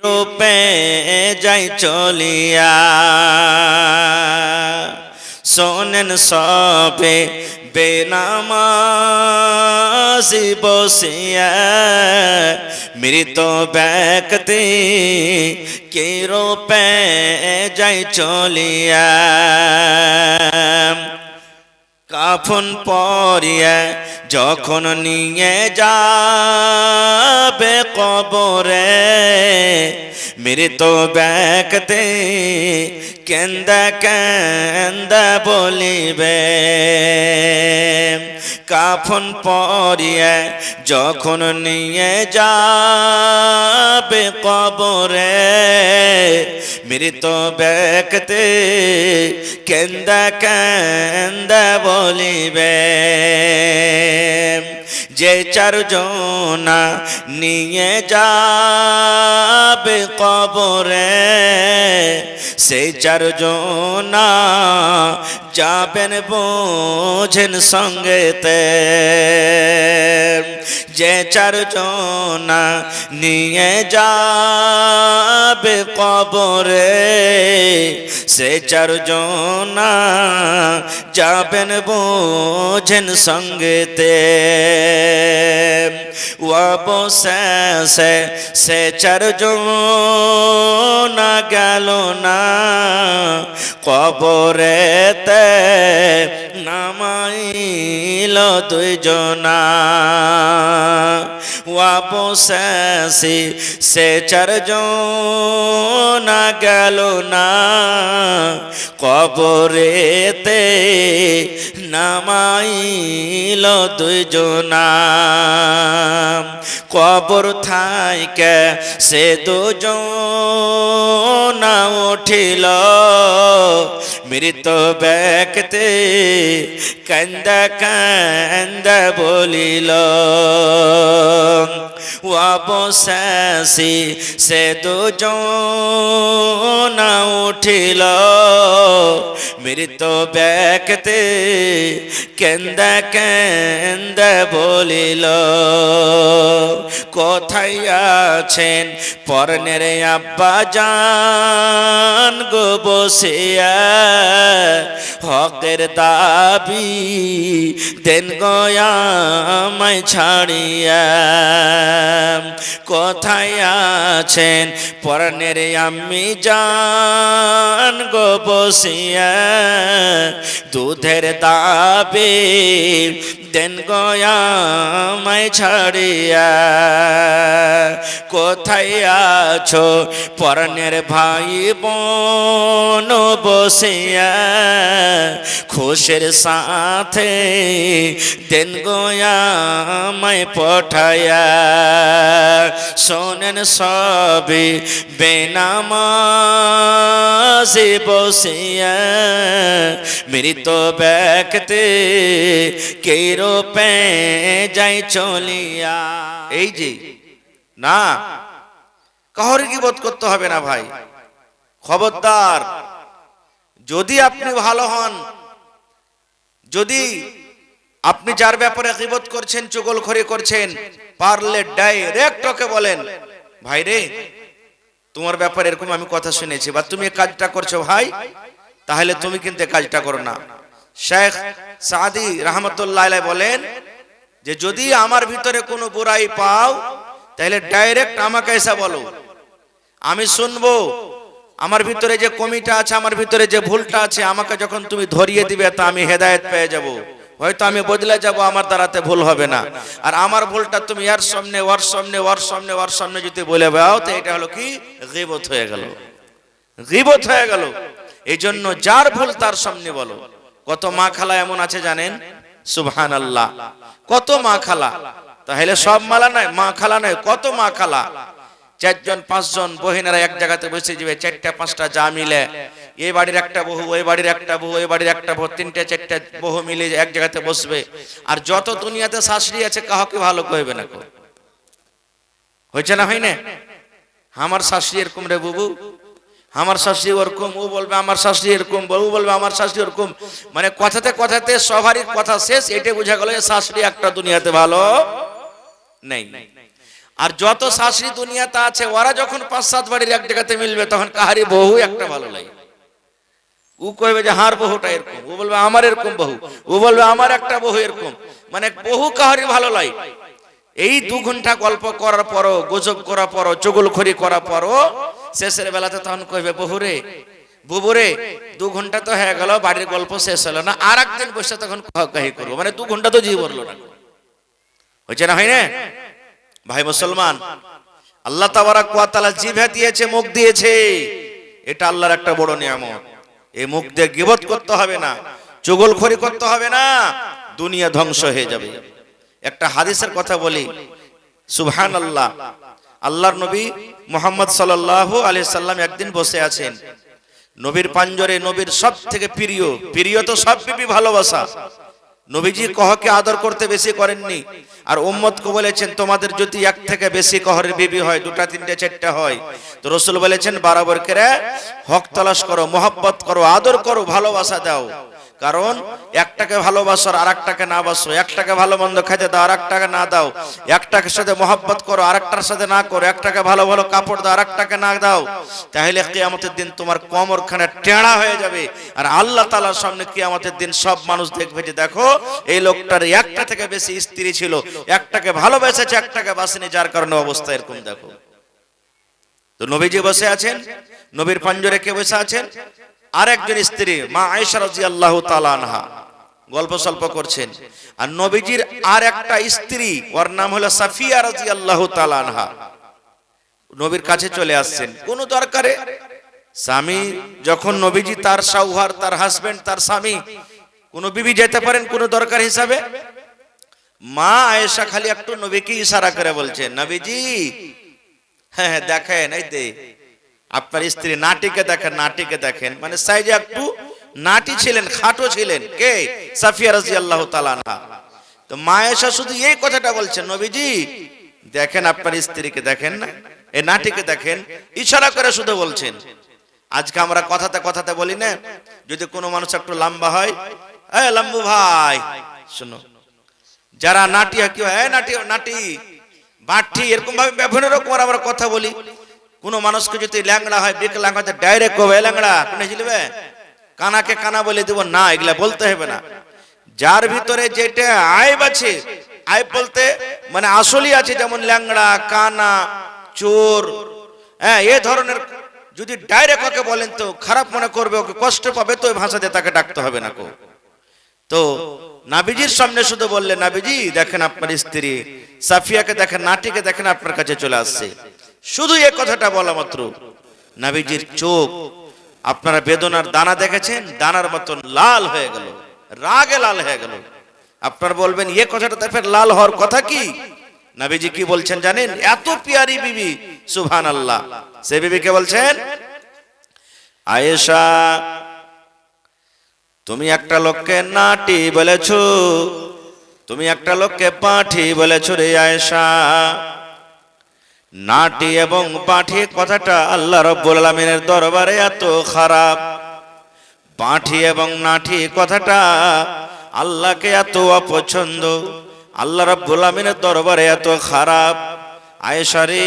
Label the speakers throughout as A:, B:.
A: রূপে যাই চলিয়া শোনেন সবে বেনামাজি বসিয়া মৃত ব্যক্তি কি রূপে যাই চলিয়া কাফন পরিয়া যখন নিয়ে যাবে কবরে মৃত ব্যক্তি কেন্দা কেন্দা বলিবে কাফন পরিয়া যখন নিয়ে যাবে কবরে মৃত ব্যক্তি কেন্দা কেন্দা বলিবে যে চারজনা নিয়ে যাবে কবরে সেই চারজনা যাবেন বোঝেন সঙ্গেতে যে চারজনা নিয়ে যাবে কবরে সে চারজনা যাবেন বোঝেন সঙ্গেতে অবশেষে সে চারজনা গেল না কবরেতে নামাইল দুইজনা অবশেষে সে চারজনা গেল না কবরেতে নামাইল দুইজনা কবর থাইকে সে দুজনা উঠিল মৃত ব্যক্তি কান্দা কান্দা বলিল অবশেষে সে দুজনা উঠিল মৃত ব্যক্তি কেন্দা কেন্দা বলিল কোথায় আছেন পরনের আব্বা জান গো বসিয়া হকের দাবি দেন গয়ামায় ছাড়িয়া কোথায় আছেন পরনের আম্মি জান গো বসিয়া দুধের দাবি দেন গয়ামায় ছাড়িয়া কোথায় আছো পরনের ভাই বোন বসিয়া খুশের সাথে দেন গয়ামায় পঠায়া শোনেন সবে বেনামাজি বসিয়া মৃত ব্যক্তি কে রূপে যাই চলিয়া এই যে না কাহর গীবত করতে হবে না ভাই খবরদার যদি আপনি ভালো হন যদি আপনি যার ব্যাপারে গীবত করছেন চুগলখড়ি করছেন পারলে ডাইরেক্ট ওকে বলেন ভাই রে তোমার ব্যাপারে এরকম আমি কথা শুনেছি বা তুমি এই কাজটা করছো ভাই তাহলে তুমি কিন্তু এই কাজটা করো না শেখ সাদি রহমতুল্লাহ আলাইহি বলেন যে যদি আমার ভিতরে কোনো বুরাই পাও তাহলে ডাইরেক্ট আমাকে এসে বলো আমি শুনবো আমার ভিতরে যে কমিটা আছে আমার ভিতরে যে ভুলটা আছে আমাকে যখন তুমি ধরিয়ে দিবে তা আমি হেদায়েত পেয়ে যাব হয়তো আমি বদলে যাব আমার দ্বারাতে ভুল হবে না আর আমার ভুলটা তুমি এর সামনে ওর সামনে ওর সামনে ওর সামনে যদি বলে দাও তো এটা হলো কি গীবত হয়ে গেল গীবত হয়ে গেল এইজন্য যার ভুল তার সামনে বলো কত মা খালা এমন আছে জানেন সুবহানাল্লাহ কত মা খালা তাহলে সব মালা নয় মা খালা নয় কত মা খালা চারজন পাঁচজন বহিনেরা এক জায়গাতে বসে যাবে চারটা পাঁচটা যা মিলে এই বাড়ির একটা বহু ওই বাড়ির একটা বহু ওই বাড়ির একটা বহু তিনটা চারটা বহু মিলে এক জায়গাতে বসবে আর যত দুনিয়াতে শাশুড়ি আছে কাউকে ভালো কইবে না হয়েছে না হয় না আমার শাশুড়ি এরকম রে বুবু আমার শাশুড়ি ওরকম ও বলবে আমার শাশুড়ি এরকম বউ বলবে আমার শাশুড়ি ওরকম মানে কথাতে কথাতে সবারই কথা শেষ এটা বোঝা গেল শাশুড়ি একটা দুনিয়াতে ভালো নেই আর যত শাশুড়ি দুনিয়াতে আছে ওরা যখন 5-7 বাড়ির এক জায়গাতে মিলবে তখন কাহারি বহু একটা ভালো লাগে। ও কইবে যে হার বহুটা এরকম, ও বলবে আমার এরকম বহু, ও বলবে আমার একটা বহু এরকম, মানে বহু কাহারি ভালো লাগে। এই 2 ঘন্টা গল্প করার পরও, গুজব করার পরও, চুগলখড়ি করার পরও শেষের বেলাতে তখন কইবে বহুরে বুবুরে 2 ঘন্টা তো হয়ে গেল, বাড়ির গল্প শেষ হলো না, আর একদিন বসে তখন কাহি করবো, মানে 2 ঘন্টা তো জীব বললো না। হয়েছে না, হয় না ভাই মুসলমান? আল্লাহ তাবারাক ওয়া তাআলা জিভে দিয়েছে, মুখ দিয়েছে, এটা আল্লাহর একটা বড় নিয়ামত। এই মুখ দিয়ে গীবত করতে হবে না, চুগলখড়ি করতে হবে না, দুনিয়া ধ্বংস হয়ে যাবে। একটা হাদিসের কথা বলি, সুবহানাল্লাহ। আল্লাহর নবী মুহাম্মদ সাল্লাল্লাহু আলাইহি সাল্লাম একদিন বসে আছেন, নবীর পাঞ্জরে, নবীর সব থেকে প্রিয়, প্রিয় তো সব বিবি ভালোবাসা, নবীজি কহকে আদর করতে বেশি করেননি। আর উম্মতকে বলেছেন তোমাদের যদি এক থেকে বেশি কহরের বিবি হয়, 2টা 3টে 4টে হয়, তো রাসূল বলেছেন বরাবর করে হক তালাশ করো, মোহাব্বত করো, আদর করো, ভালোবাসা দাও। কারণ একটাকে ভালোবাসো আর আরেকটাকে না বাসো, একটাকে ভালো মন্দ খেতে দাও আর একটাকে না দাও, একটাকে সাথে মোহাব্বত করো আরেকটার সাথে না করো, একটাকে ভালো ভালো কাপড় দাও আরেকটাকে না দাও, তাহলে কিয়ামতের দিন তোমার কোমরখানা টেঁড়া হয়ে যাবে। আর আল্লাহ তাআলার সামনে কিয়ামতের দিন সব মানুষ দেখবে যে দেখো এই লোকটার একটা থেকে বেশি স্ত্রী ছিল, একটাকে ভালোবেসেছে একটাকে বাসেনি, যার কারণে অবস্থা এরকম। দেখো তো নবীজি বসে আছেন, নবীর পাঞ্জরে কে বসে আছেন? আরেকজন স্ত্রী মা আয়েশা রাদিয়াল্লাহু তাআলা আনহা, গল্প সল্প করছেন। আর নবীজির আর একটা স্ত্রী, ওর নাম হলো সাফিয়া রাদিয়াল্লাহু তাআলা আনহা, নবীর কাছে চলে আসছেন কোন দরকারে। স্বামী যখন নবীজি তার শাওহার, তার হাজবেন্ড, তার স্বামী, কোন বিবি যেতে পারেন কোন দরকার হিসাবে। মা আয়েশা খালি একটু নবীকে ইশারা করে বলছেন, নবীজি হ্যাঁ দেখেন, এই দে আপনার স্ত্রী নাটিকে দেখেন, নাটিকে দেখেন, মানে সাইজে একটু নাটি ছিলেন, খাটো ছিলেন, কে? সাফিয়া রাদিয়াল্লাহু তাআলা আনহা। তো মা আয়েশা শুধু এই কথাটা বলছেন, নবীজি দেখেন আপনার স্ত্রীকে দেখেন না, এই নাটিকে দেখেন, ইশারা করে শুধু বলছেন। আজকে আমরা কথাতে কথাতে বলি না, যদি কোনো মানুষ একটু লম্বা হয়, এই লম্বু ভাই শুনো, যারা নাটি কি হয়, নাটি নাটি বাটি, এরকম ভাবে বিভিন্ন রকম আমরা কথা বলি। কোন মানুষকে যদি ল্যাংড়া হয়, বিকলাঙ্গ হয়, ডাইরেক্ট কবে ল্যাংড়া কোনে ঝিলবে, কানাকে কানা বলে দেব না, এগুলা বলতে হবে না। যার ভিতরে যেটা আইব আছে, আইব বলতে মানে আসলই আছে, যেমন ল্যাংড়া, কানা, চোর, হ্যাঁ এই ধরনের যদি ডাইরেক্ট ওকে বলেন তো খারাপ মনে করবে, ওকে কষ্ট পাবে, তো ওই ভাষা দিয়ে তাকে ডাকতে হবে না। তো নাবিজির সামনে শুধু বললেন, নাবিজি দেখেন আপনার স্ত্রী সাফিয়াকে দেখেন, নাটিকে দেখেন, আপনার কাছে চলে আসছে। শুধু এই কথাটা বলা মাত্র নাবিজির চোখ, আপনারা বেদনার দানা দেখেছেন, দানার মতন লাল হয়ে গেল, রাগে লাল হয়ে গেল। আপনারা বলবেন এই কথাটা দেখেন লাল হওয়ার কথা কি? নবীজি কি বলছেন জানেন? এত পিয়ারি বিবি, সুবহানাল্লাহ। সে বিবিকে বলছেন, আয়েশা তুমি একটা লোককে নাটি বলেছো, তুমি একটা লোককে পাঠি বলেছো রে আয়েশা। নাটি এবং পাঠি কথাটা আল্লাহ রাব্বুল আলামিনের দরবারে এত খারাপ, পাঠি এবং নাঠি কথাটা আল্লাহকে এত অপছন্দ, আল্লাহ রাব্বুল আলামিনের দরবারে এত খারাপ। আয়েশা রে,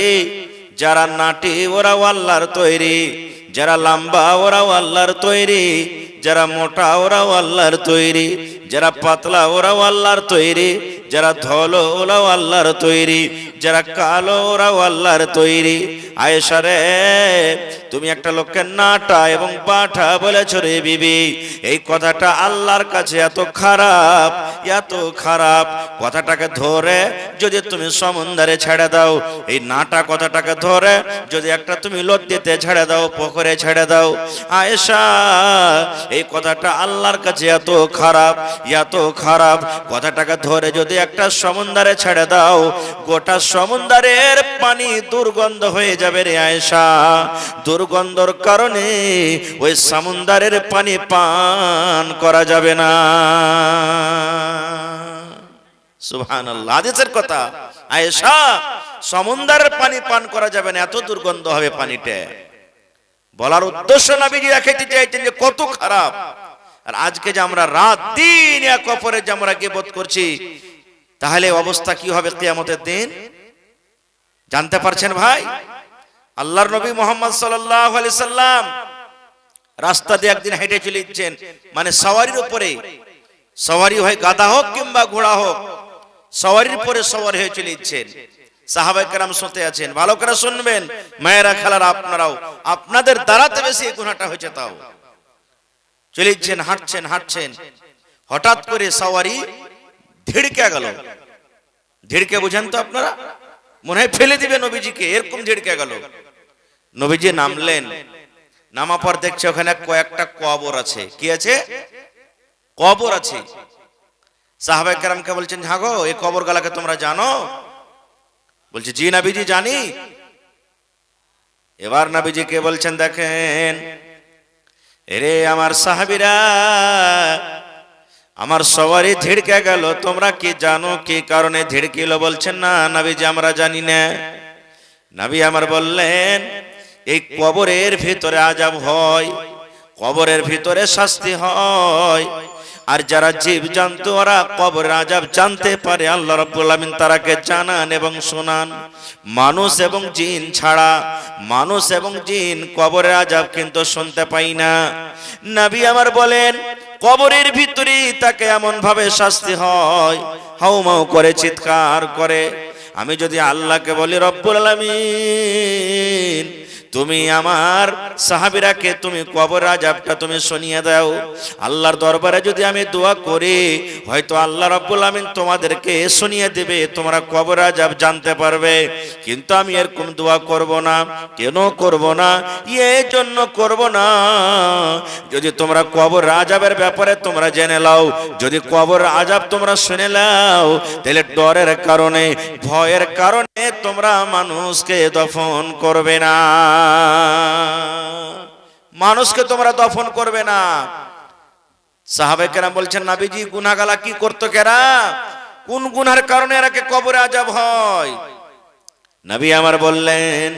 A: যারা নাটি ওরাও আল্লাহর তৈরি, যারা লম্বা ওরাও আল্লাহর তৈরি, যারা মোটা ওরাও আল্লাহর তৈরি, যারা পাতলা ওরাও আল্লাহর তৈরি, যারা ধলো ওরাও আল্লাহর তৈরি, যারা কালো ওরাও আল্লাহর তৈরি। আয়েশা রে, তুমি একটা লোককে নাটা এবং পাঠা বলেছো রে বিবি, এই কথাটা আল্লাহর কাছে এত খারাপ, এত খারাপ। কথাটাকে ধরে যদি তুমি সমুদ্রে ছেড়ে দাও, এই নাটা কথাটাকে ধরে যদি একটা তুমি নদীতে ছেড়ে দাও, পুকুরে ছেড়ে দাও, আয়েশা এই কথাটা আল্লাহর কাছে এত খারাপ, এত খারাপ। কথাটাকে ধরে যদি একটা সমুদ্রে ছেড়ে দাও, গোটা সমুদ্রের পানি দুর্গন্ধ হয়ে যাবে রে আয়েশা। দুর্গন্ধর কারণে ওই সমুদ্রের পানি পান করা যাবে না। সুবহানাল্লাহ, হাদিসের কথা। আয়েশা, সমুদ্রের পানি পান করা যাবে না, এত দুর্গন্ধ হবে পানিতে। বলার উদ্দেশ্য নবীজি দেখাইতে চাইছেন যে কত খারাপ। আর আজকে যে আমরা রাত দিন এক অপরের যে আমরা গীবত করছি, তাহলে অবস্থা কি হবে কিয়ামতের দিন? জানতে পারছেন ভাই? আল্লাহর নবী মুহাম্মদ সাল্লাল্লাহু আলাইহি সাল্লাম রাস্তা দিয়ে একদিন হেঁটে চলে যাচ্ছেন, মানে সওয়ারির উপরে, সওয়ারি হয় গাধা হোক কিংবা ঘোড়া হোক, সওয়ারির পরে সওয়ার হয়ে চলে যাচ্ছেন। সাহাবায়ে কেরাম শুনতে আছেন, ভালো করে শুনবেন মায়েরা খালারা, আপনারাও, আপনাদের দ্বারাতে বেশি এই গুনাহটা হয়েছে। তাও চলে যাচ্ছেন, হাঁটছেন হাঁটছেন, হঠাৎ করে সওয়ারি ধিড়কে গেল। ধিড়কে বুঝেন তো আপনারা? মনে হয় ফেলে দিবে নবীজিকে, এরকম ঝিড়কে গেল। নবীজি নামলেন, নামা পর দেখছে ওখানে কয়েকটা কবর আছে। কি আছে? কবর আছে। সাহাবায়ে কেরামকে বলছেন, হ্যাঁ গো, এই কবর গুলাকে তোমরা জানো? বলছে, জি নবীজি জানি। এবার নবীজি কে বলছেন, দেখেন এরে আমার সাহাবীরা, আমার সওয়ারি ধিড়কে গেল, তোমরা কি জানো কি কারণে ধিড়কিল? বলছেন, না নবীজি আমরা জানি না। নবী আমার বললেন, এই কবরের ভিতরে আযাব হয়, কবরের ভিতরে শাস্তি হয়, আর যারা জীব জন্তু ওরা কবরের আযাব জানতে পারে, আল্লাহ রাব্বুল আলামিন তারাকে জানান এবং শোনান। মানুষ এবং জিন ছাড়া, মানুষ এবং জিন কবরের আযাব কিন্তু শুনতে পাই না। নবী আমার বলেন, কবরের ভিতরে তাকে এমন ভাবে শাস্তি হয়, হাউমাউ করে চিৎকার করে। আমি যদি আল্লাহকে বলি, রব্বুল আলামিন তুমি আমার সাহাবীরাকে তুমি কবর আযাবটা তুমি শুনিয়ে দাও, আল্লাহর দরবারে যদি আমি দোয়া করি, হয়তো আল্লাহ রাব্বুল আমিন তোমাদেরকে শুনিয়ে দেবে, তোমরা কবর আযাব জানতে পারবে। কিন্তু আমি এরকম দোয়া করব না। কেন করব না? এই জন্য করব না, যদি তোমরা কবর আযাবের ব্যাপারে তোমরা জেনে নাও, যদি কবর আযাব তোমরা শুনে নাও, তাহলে ডরের কারণে, ভয়ের কারণে তোমরা মানুষকে দফন করবে না, মানুষকে তোমরা দফন করবে না। সাহাবায়ে কেরাম বলছেন, নবীজি গুনাহগালা কি করতো কেরা? কোন গুনার কারণে এরাকে কবরে আযাব হয়? নবী আমার বললেন,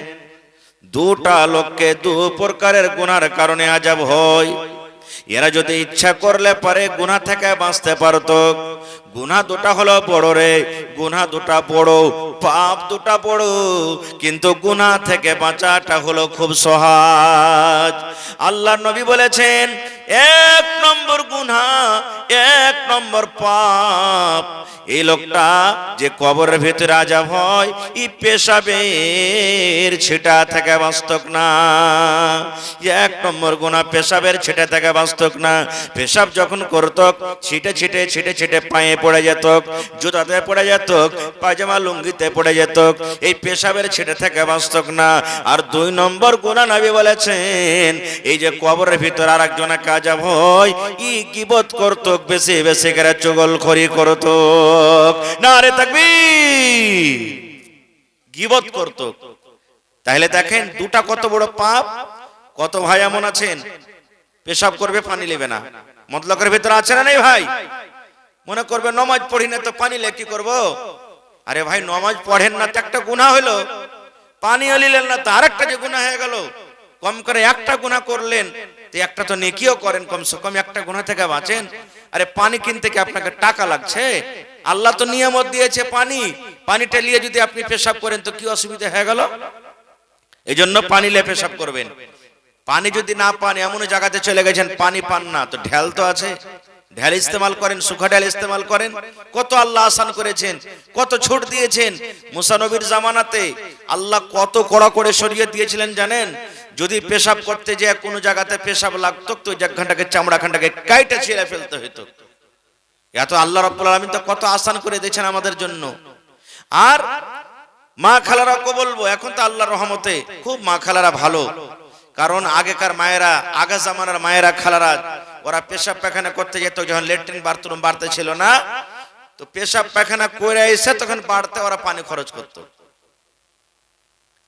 A: দুটা লোককে দু প্রকারের গুনার কারণে আযাব হয়। এরা যদি ইচ্ছা করলে পারে গুনাহ থেকে বাঁচতে পারতো। গুনাহ দুটা হলো বড় রে, গুনাহ দুটা বড়, পাপ দুটা বড়, কিন্তু গুনাহ থেকে বাঁচাটা হলো খুব সহজ। আল্লাহর নবী বলেছেন, এক নম্বর গুনাহ, এক নম্বর পাপ, এই লোকটা যে কবরের ভিতরে আযাব হয়, এই পেশাবের ছিটা থেকে বাঁচতক না। এক নম্বর গুনাহ পেশাবের ছিটা থেকে বাঁচতক না। পেশাব যখন করত, ছিটে ছিটে ছিটে ছিটে পায়ে পড়ে যেত, জুতাতে পড়ে যেত, পায়জামা লুঙ্গিতে পড়ে যেত, এই পেশাবের ছিটে থেকে বাঁচতক না। আর দুই নম্বর গুনাহ নবী বলেছেন, এই যে কবরের ভিতর আরেকজনের আযাব হয়, ই গীবত করত, বেশি বেশি করে চুগলখড়ি করত। নারে তাকবীর! গীবত করত। তাহলে দেখেন দুটা কত বড় পাপ। কত ভাই এমন আছেন পেশাব করবে পানি নেবে না, মতলবের ভিতরে আছে না নেই ভাই? মনে করবে নামাজ পড়ি না তো পানি লে কি করব? আরে ভাই নামাজ পড়েন না তো একটা গুনাহ হলো, পানি নিলেন না তো আরেকটা যে গুনাহ হয়ে গেল। কম করে একটা গুনাহ করলেন তো একটা তো নেকিও করেন, কমসে কম একটা গুনাহ থেকে বাঁচেন। আরে পানি কিনতে কি আপনাকে টাকা লাগছে? আল্লাহ তো নিয়ামত দিয়েছে পানি, পানিটা নিয়ে যদি আপনি পেশাব করেন তো কি অসুবিধা হয়ে গেল? এই জন্য পানি লে পেশাব করবেন। পানি যদি না পান, এমন জায়গাতে চলে গেছেন পানি পান না, তো ঢেল তো আছে, ঢেল ইস্তেমাল করেন, সুখা ঢেল ইস্তেমাল করেন। কত আল্লাহ আসান করেছেন, কত ছুট দিয়েছেন। মুসা নবীর জামানাতে আল্লাহ কত কড়া করে শরীয়ত দিয়েছিলেন জানেন? যদি পেশাব করতে যে কোনো জায়গাতে পেশাব লাগতো, তো জায়গাটাকে চামড়াখানটাকে কাইটা ছিঁড়ে ফেলতে হতো। এত আল্লাহ রাব্বুল আলামিন তো কত আসান করে দিয়েছেন আমাদের জন্য। আর মা খালারাকে বলবো, এখন তো আল্লাহর রহমতে খুব মা খালারা ভালো। কারণ আগেকার মায়েরা, আগা জামানার মায়েরা খালারা, ওরা পেশাব পায়খানা করতে যেত যখন ল্যাট্রিন বাথরুম বাড়তে ছিল না, তো পেশাব পায়খানা করে এসে তখন বাড়তে ওরা পানি খরচ করত।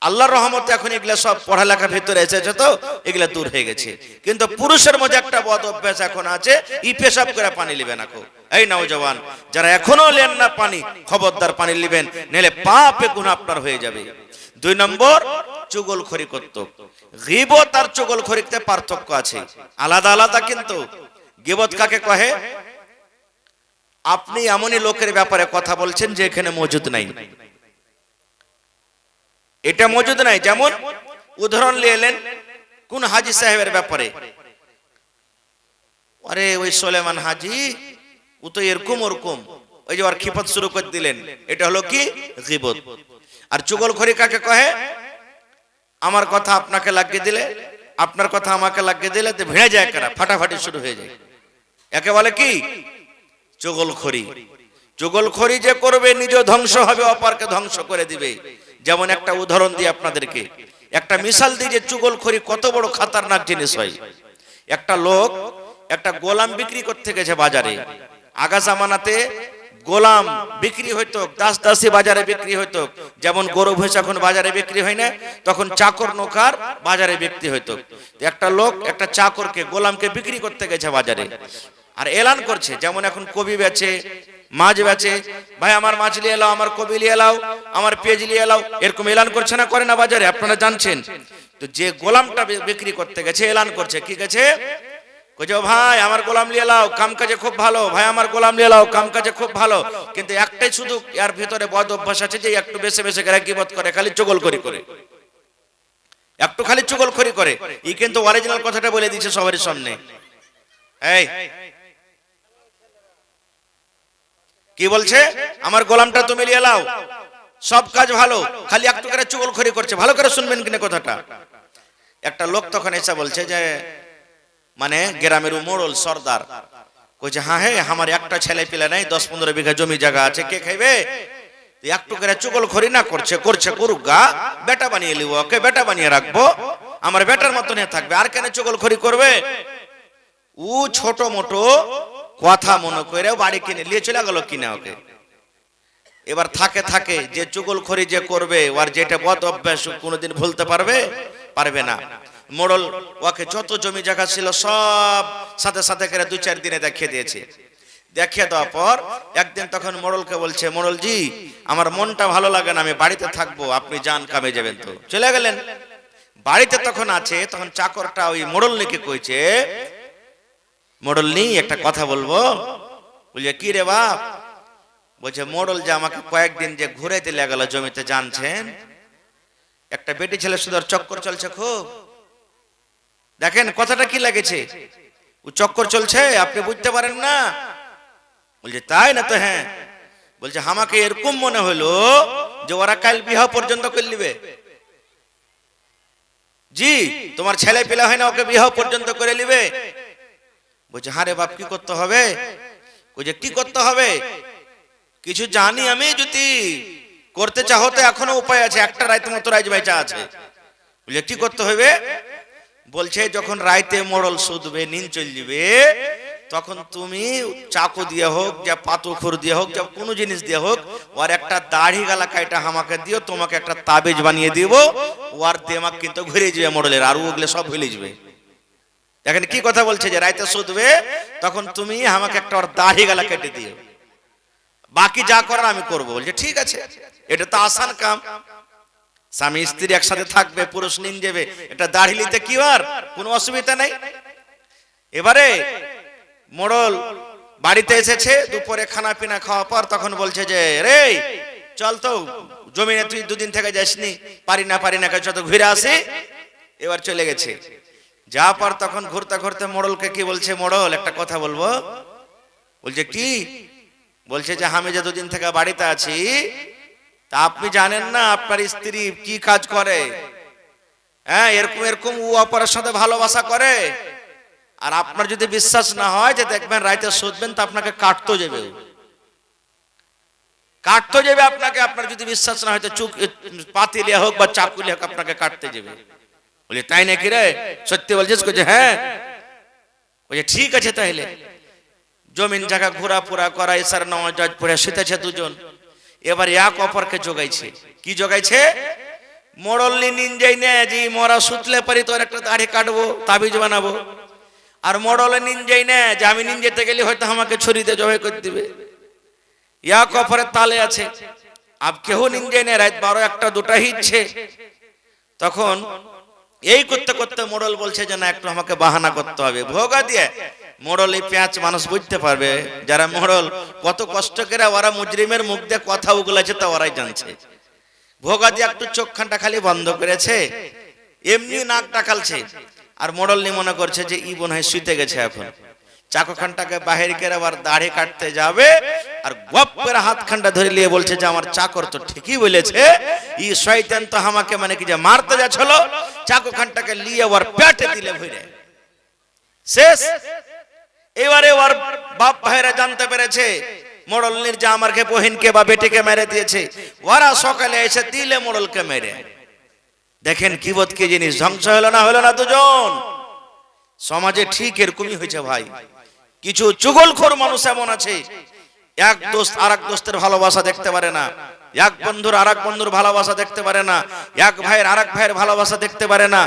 A: আল্লাহর রহমতে এখন এগুলা সব পড়ালেখার ভিতরে এসেছে, তো এগুলা দূর হয়ে গেছে। কিন্তু পুরুষের মধ্যে একটা বদ অভ্যাস এখন আছে, ই পেশাব করে পানি নেবে না। এই নওজওয়ান যারা এখনো নেন না পানি, খবরদার পানি নেবেন, নইলে পাপে গুনাহ আপনার হয়ে যাবে। দুই নম্বর চুগলখড়ি করত। গীবত আর চুগলখড়িতে পার্থক্য আছে, আলাদা আলাদা। কিন্তু গীবত কাকে কহে? আপনি এমনই লোকের ব্যাপারে কথা বলছেন যে এখানে মজুদ নাই। এটা মজুদ নাই। যেমন উদাহরণ নিয়ে এলেন কোন হাজি সাহেবের ব্যাপারে, আরে ওই সোলেমান হাজি ও তো এরকম ওরকম, ওই যে ওর খিফত শুরু করে দিলেন, এটা হলো কি গীবত। আর চুগলখড়ি কাকে কহে? আমার কথা আপনাকে লাগিয়ে দিলে, আপনার কথা আমাকে লাগিয়ে দিলে তো ভেঙে যায়, কারা ফাটাফাটি শুরু হয়ে যায়, একে বলে কি চুগলখড়ি। চুগলখড়ি যে করবে নিজ ধ্বংস হবে, অপরকে ধ্বংস করে দিবে। যেমন একটা উদাহরণ দিই আপনাদেরকে, একটা মিসাল দিই যে চুগলখড়ি কত বড় খাতারনাক জিনিস হয়। একটা লোক একটা গোলাম বিক্রি করতে গেছে বাজারে। আগা জামানাতে গোলাম বিক্রি হইতো, দাস দাসী বাজারে বিক্রি হইতো। যেমন গরু ভৈঁস এখন বাজারে বিক্রি হয় না, তখন চাকর নৌকার বাজারে বিক্রি হইতো। একটা লোক একটা চাকরকে গোলামকে বিক্রি করতে গেছে বাজারে, আর এলান করছে, যেমন এখন কবি বেচে, মাছ বেচে, ভাই আমার মাছ নিয়ে এলাও, আমার কবি নিয়ে এলাও, আমার পেঁয়াজ নিয়ে এলাও, এরকম এলান করছে না, করে না বাজারে, আপনারা জানছেন। তো যে গোলামটা বিক্রি করতে গেছে এলান করছে, কি গেছে, কইছো ভাই আমার গোলাম নিয়ে এলাও, কাম কাজে খুব ভালো, ভাই আমার গোলাম নিয়ে এলাও, কাম কাজে খুব ভালো। কিন্তু একটাই শুধু এর ভিতরে বদ অভ্যাস আছে যে একটু বেশি বেশি করে গীবত করে, খালি চুগলখড়ি করে, একটু খালি চুগলখড়ি করে। ই কিন্তু অরিজিনাল কথাটা বলে দিয়েছে সবার সামনে। এই কি বলছে, আমার গোলামটা তুমি নিয়ে এলাও, সব কাজ ভালো, খালি একটু করে চুগলখড়ি করছে। ভালো করে শুনবেন কিনা কথাটা। একটা লোক তখন এসে বলছে যে, মানে গ্রামের মোড়ল সর্দার, কইছে হ্যাঁ হ্যাঁ আমার একটা ছেলে পেলে নাই, 10-15 বিঘা জমি জায়গা আছে, কে খাইবে? একটু করে চুগলখড়ি না করছে, করছে করুক গা, বেটা বানিয়ে লিব, ওকে বেটা বানিয়ে রাখবো, আমার বেটার মতন থাকবে, আর কেন চুগলখড়ি করবে? ও ছোট মোটো কথা মনে করে বাড়ি কিনে নিয়ে চলে গেল কিনা ওকে। এবার থাকে থাকে যে চুগলখড়ি যে করবে, ওর যেটা বদ অভ্যাস কোনোদিন ভুলতে পারবে? পারবে না। মোড়ল ওকে যত জমি জায়গা ছিল সব সাথে সাথে করে 2-4 দিনে দেখিয়ে দিয়েছে। দেখিয়ে দেওয়ার পর একদিন তখন মোড়লকে বলছে, মোড়ল জি আমার মনটা ভালো লাগে না, আমি বাড়িতে থাকবো, আপনি যান কামে যাবেন। তো চলে গেলেন। বাড়িতে তখন আছে, তখন চাকরটা ওই মোড়লনিকে কইছে, মোড়লনি একটা কথা বলবো। বলছে কি রে বাপ? বলছে মোড়ল যে আমাকে কয়েকদিন যে ঘুরাইতে লাগলো জমিতে, জানছেন একটা বেটি ছেলে সুন্দর চক্কর চলছে খুব। দেখেন কথাটা কি লাগেছে, ও চক্কর চলছে, আপনি বুঝতে পারেন না? বলছে তাই না? তো হ্যাঁ। বলছে আমাকে এরকম মনে হলো যে ওরা কাল বিবাহ পর্যন্ত করে নিবে। জি তোমার ছেলে পেলে হয় না, ওকে বিবাহ পর্যন্ত করে নিবে। বলছে হ্যাঁ রে বাপ কি করতে হবে? বলছে কি করতে হবে কিছু জানি আমি, যদি করতে চাও তো এখনো উপায় আছে, একটা রাইতে মতো রাইজ বাইচা আছে। বলছে কি করতে হবে? বলছে যখন রাইতে মোড়ল শুধবে, নিন চল যাবে, তখন তুমি চাকু দিয়ে হোক, যা পাথর দিয়ে হোক, যা কোনো জিনিস দিয়ে হোক, ওর একটা দাড়ি গালা কাইটা আমাকে দিও, তোমাকে একটা তাবিজ বানিয়ে দিব, ওর দেমাগ কিন্তু ঘুরে যাবে মোড়লের, আর ওগুলো সব ভুলে যাবে। দেখেন কি কথা বলছে, যে রাইতে শুধবে তখন তুমি আমাকে একটা ওর দাড়ি গালা কেটে দিও, বাকি যা করার আমি করবো। বলছে ঠিক আছে, এটা তো আসান কাম, স্বামী স্ত্রী একসাথে থাকবে, পুরুষ নিন যাবে, এটা দাড়ি নিতে কি আর কোনো অসুবিধা নাই। এবারে মোড়ল বাড়িতে এসেছে, দুপুরে খানা পিনা খাওয়ার পর তখন বলছে যে রে চল তো জমিনে, তুই 2 দিন থেকে যাসনি, পারি না চল ঘুরে আসি। এবার চলে গেছে, যা পর তখন ঘুরতে ঘুরতে মোড়লকে কি বলছে, মোড়ল একটা কথা বলবো। বলছে কি? বলছে যে আমি যে 2 দিন থেকে বাড়িতে আছি, তা আপনি জানেন না আপনার স্ত্রী কি কাজ করে? হ্যাঁ এরকম এরকম ও অপরের সাথে ভালোবাসা করে, আর আপনার যদি বিশ্বাস না হয় যে দেখবেন রাইতে শুধবেন তো আপনাকে কাটতে যাবে, আপনাকে। আপনার যদি বিশ্বাস না হয় তো পাতি লিয়া হোক বা চাকু লিয়া হোক আপনাকে কাটতে যাবে। বলে তাই নাকি রে, সত্যি বলছিস? যে হ্যাঁ। বলছে ঠিক আছে, তাহলে জমিন জায়গা ঘোরাফোরা করা, ইসার নামাজ পড়ে শুতেছে 2 জন। এবার এক অপরকে জোগাইছে। কি জোগাইছে? মোড়ল নিন যাই না যে মরা সুতলে পারি তোর একটা দাড়ি কাটবো, তাবিজ বানাবো, আর মোড়লে নিন যাই না যে আমি নিন যেতে গেলে হয়তো আমাকে ছুরিতে জবাই করে দিবে। এক অপরের তালে আছে। আব কেউ নিন যাই না, রাত 12, 1, 2টা হিচ্ছে। তখন এই করতে করতে মোড়ল বলছে যে না একটু আমাকে বাহানা করতে হবে, ভোগা দিয়ে। মোড়ল এই পেঁয়াজ মানুষ বুঝতে পারবে, যারা মোড়ল কত কষ্ট করে ওরা মুজরিমের মুখ দিয়ে কথা উগলাছে তা ওরাই জানছে। ভোগাদি একটু চোখখানটা খালি বন্ধ করেছে, এমনি নাক ডাকালছে, আর মোড়লনি মনে করছে যে ই বোন হয় শুতে গেছে। এখন চাকরখানটাকে বাহির করে আবার দাড়ি কাটতে যাবে, আর গপ করে হাতখানটা ধরে নিয়ে বলছে যে আমার চাকর তো ঠিকই বলেছে, ই শয়তান তো আমাকে মানে কি যে মারতে যাচ্ছিল, চাকরখানটাকে নিয়ে আবার পেটে দিলে ভরে শেষ। এবারে ওর বাপ ভাইরা জানতে পেরেছে মোড়লনির যে আমারকে বহিনকে বা বেটিকে মেরে দিয়েছে, ওরা সকালে এসে দিলে মোড়লকে মেরে। দেখেন কিবত কি জিনিস, ধ্বংস হলো না হলো না দুজন। সমাজে ঠিক এরকমই হয়েছে ভাই। কিছু চুগলখোর মানুষ এমন আছে, এক দোস্ত আরেক দোস্তের ভালোবাসা দেখতে পারে না, এক বন্ধুর আরেক বন্ধুর ভালোবাসা দেখতে পারে না, এক ভাইয়ের আরেক ভাইয়ের ভালোবাসা দেখতে পারে না,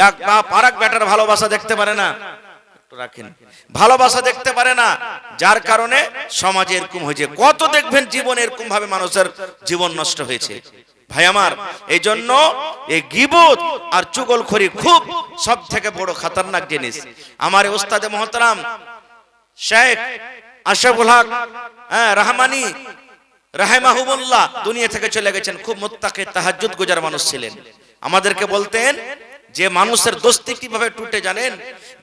A: এক বাপ আরেক বেটার ভালোবাসা দেখতে পারে না, রাখেন ভালোবাসা দেখতে পারে না। যার কারণে সমাজে এরকম হয়েছে। কত দেখবেন জীবনে এরকম ভাবে মানুষের জীবন নষ্ট হয়েছে ভাই আমার। এই জন্য এই গীবত আর চুগলখড়ি খুব সব থেকে বড় খতরনাক জিনিস। আমার ওস্তাদে মোহতারাম শেখ আশরাফুল হক রহমানি রাহিমাহুল্লাহ দুনিয়া থেকে চলে গেছেন। খুব মুত্তাকি তাহাজ্জুদ গুজার মানুষ ছিলেন। আমাদেরকে বলতেন যে মানুষের দোস্তি কিভাবে টুটে জানেন,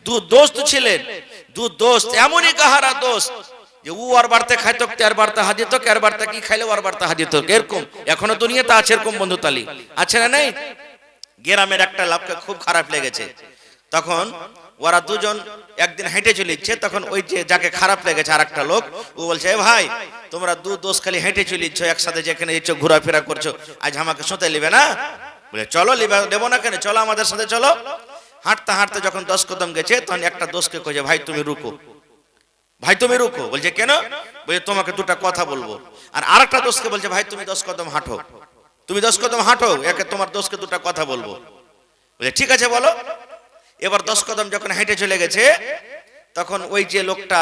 A: দু দোস্ত ছিলেন, দু দোস্ত এমনই কাহারা দোস্ত যে ও আর বাড়তে খাইতো, আর বাড়তে হাজিত, আর বাড়তে কি খাইলে আর বাড়তে হাজিত, এরকম এখনো দুনিয়াতে আছে এরকম বন্ধু তালি আছে না নেই? গ্রামের একটা লোককে খুব খারাপ লেগেছে, তখন ওরা দুজন একদিন হেঁটে চলিচ্ছে, তখন ওই যে যাকে খারাপ লেগেছে আর একটা লোক ও বলছে, এ ভাই তোমরা দু দোস্ত খালি হেঁটে চলিচ্ছ একসাথে, যেখানে ইচ্ছ ঘোরাফেরা করছো, আজ আমাকে শুতে নিবে না? বলে চলো দেবো না কেন, চলো আমাদের সাথে চলো। হাঁটতে হাঁটতে যখন 10 কদম গেছে, তখন একটা দোস্তকে কইছে, ভাই তুমি রুকো, ভাই তুমি রুকো। বলছে কেন? বলছে তোমাকে দুটা কথা বলবো। আর আরেকটা দোস্তকে বলছে, ভাই তুমি 10 কদম হাঁটো, তুমি 10 কদম হাঁটো, একে তোমার দোস্তকে দুটা কথা বলবো। বলে ঠিক আছে বলো। এবার 10 কদম যখন হেঁটে চলে গেছে, তখন ওই যে লোকটা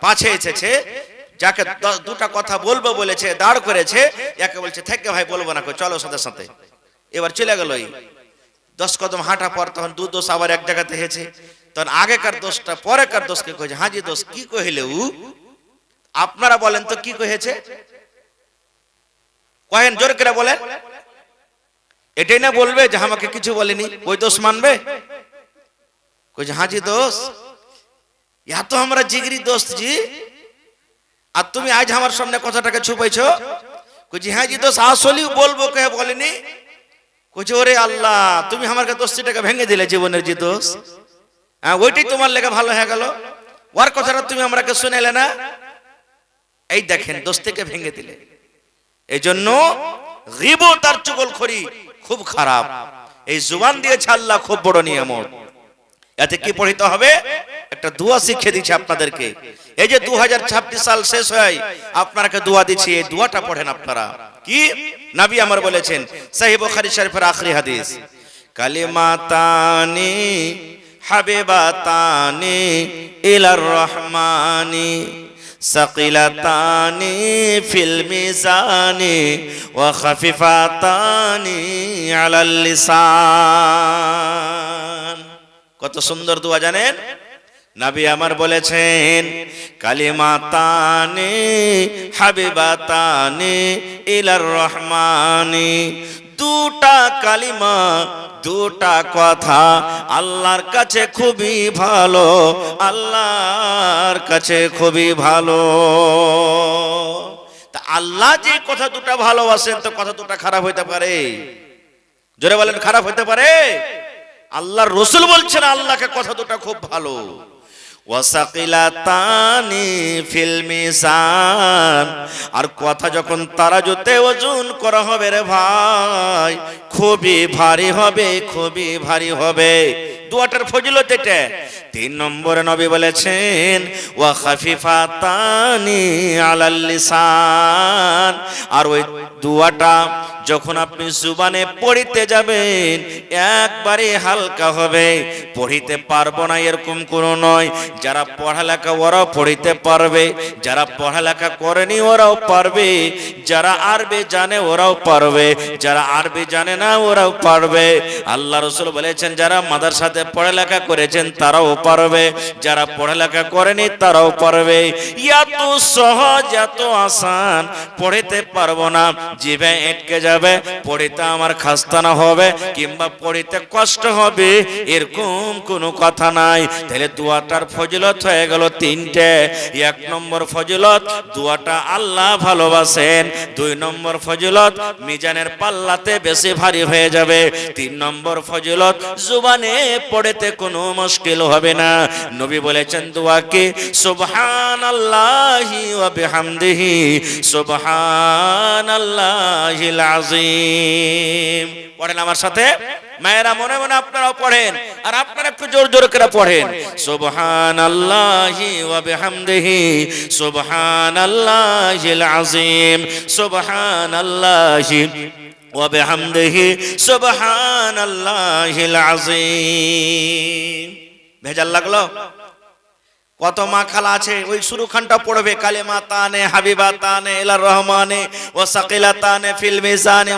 A: পাছে এসেছে, যাকে দুটা কথা বলবো বলেছে, দাঁড় করেছে, একে বলছে থেকে ভাই বলবো না, চলো সাথে সাথে। এবার চলে গেল। 10 কদম হাঁটা পর তখন দু দোষ আবার এক জায়গাতে হেছে, তখন আগেকার দোষটা পরেকার দোষকে কইছে, হাজি দোষ কি কহিলে উ, আপনারা বলেন তো কি কহেছে, কহেন জোর করে বলেন। এটাই না বলবে যে আমাকে কিছু বলেনি, ওই দোষ মানবে? কইছে হাজি দোষ এত আমরা জিগরি দোস্ত জি, আর তুমি আজ আমার সামনে কথাটাকে ছুপাইছো। কইছি হ্যাঁ জি দোষ আসলেই বলবো, কে বলেনি? কইছে ওরে আল্লাহ, তুমি আমার দোস্তিটাকে ভেঙে দিলে জীবনের যে দোষ, হ্যাঁ ওইটাই তোমার লেগে ভালো হয়ে গেল, ওর কথাটা তুমি আমাকে শুনেলে না। এই দেখেন দোস্তিকে ভেঙে দিলে। এই জন্য গীবত আর চুগলখড়ি খুব খারাপ। এই জুবান দিয়েছে আল্লাহ খুব বড় নিয়ামত। এতে কি পড়িতে হবে? একটা দোয়া শিখিয়ে দিচ্ছি আপনাদেরকে। এই যে 2026 সাল শেষ হয়, আপনাকে দোয়া দিচ্ছি, এই দোয়াটা পড়েন আপনারা। কি নবী আমার বলেছেন, সহিহ বুখারী শরীফের আখরি হাদিস, কালিমাতানি হাবিবাতানি ইলার রহমানি সাকিলাতানি ফিল মিজানি ওয়া খাফিফাতানি আলাল লিসান। কত সুন্দর দোয়া জানেন? নবী আমার বলেছেন, কালিমাতানি হাবিবাতানি ইলার রহমানি, দুটা কালিমা, দুটা কথা আল্লাহর কাছে খুবই ভালো, আল্লাহর কাছে খুবই ভালো। তা আল্লাহ যে কথা দুটা ভালোবাসেন, তো কথা দুটা খারাপ হইতে পারে? জোরে বলেন, খারাপ হইতে পারে? আল্লাহর রাসূল বলছেন আল্লাহকে কথা দুটা খুব ভালো। ওয়াসাকিলাতানি ফিল মিজান, আর কথা যখন তারাজুতে ওজন করা হবে রে ভাই, খুবই ভারী হবে, খুবই ভারী হবে। দুয়াটার ফজিলত এটা। 3 নম্বরে নবী বলেছেন, ওয়া খাফিফাতানি আলাল লিসান, আর ওই দুয়াটা যখন আপনি জুবানে পড়িতে যাবেন একবারে হালকা হবে। পড়িতে পারবো না এরকম কোনো নয়, যারা পড়ালেখা ওরাও পড়িতে পারবে, যারা পড়ালেখা করেনি ওরাও পারবে, যারা আরবি জানে ওরাও পারবে, যারা আরবি জানে না ওরাও পারবে। আল্লাহ রাসূল বলেছেন, যারা মাদ্রাসাতে পড়ালেখা করেছেন তারাও পারবে, যারা পড়ালেখা করেনি তারাও পারবে। এত সহজ, এত আসান, পড়িতে পারবো না, জিভে আটকে যাবে, যাবে, পড়িতে আমার খাস্তানা হবে কিংবা পড়িতে কষ্ট হবে, এরকম কোনো কথা নাই। তাহলে দোয়াটার ফজিলত হয়ে গেল তিনটে। এক নম্বর ফজিলত, দোয়াটা আল্লাহ ভালোবাসেন। দুই নম্বর ফজিলত, মিজানের পাল্লাতে বেশি ভারী হয়ে যাবে। তিন নম্বর ফজিলত, জুবানে পড়েতে কোনো মুশকিল হবে না। নবী বলেছেন দোয়াকে সুবহানাল্লাহি ওয়া বিহামদিহি সুবহানাল্লাহিল আযীম। পড়েন আমার সাথে, মায়েরা মনে মনে আপনারাও পড়েন, আর আপনারা একটু জোর জোর করে পড়েন সুবহানাল্লাহি ওয়া বিহামদিহি সুবহানাল্লাহিল আযীম সুবহানাল্লাহি ওয়া বিহামদিহি সুবহানাল্লাহিল আযীম। ভেজাল লাগলো? কত মা খালা আছে ওই শুরু খানটা পড়বে, কালিমা তানে হাবিবা তানে ইলার রহমানে ওয়া সাকিলা তানে ফিল মিজানে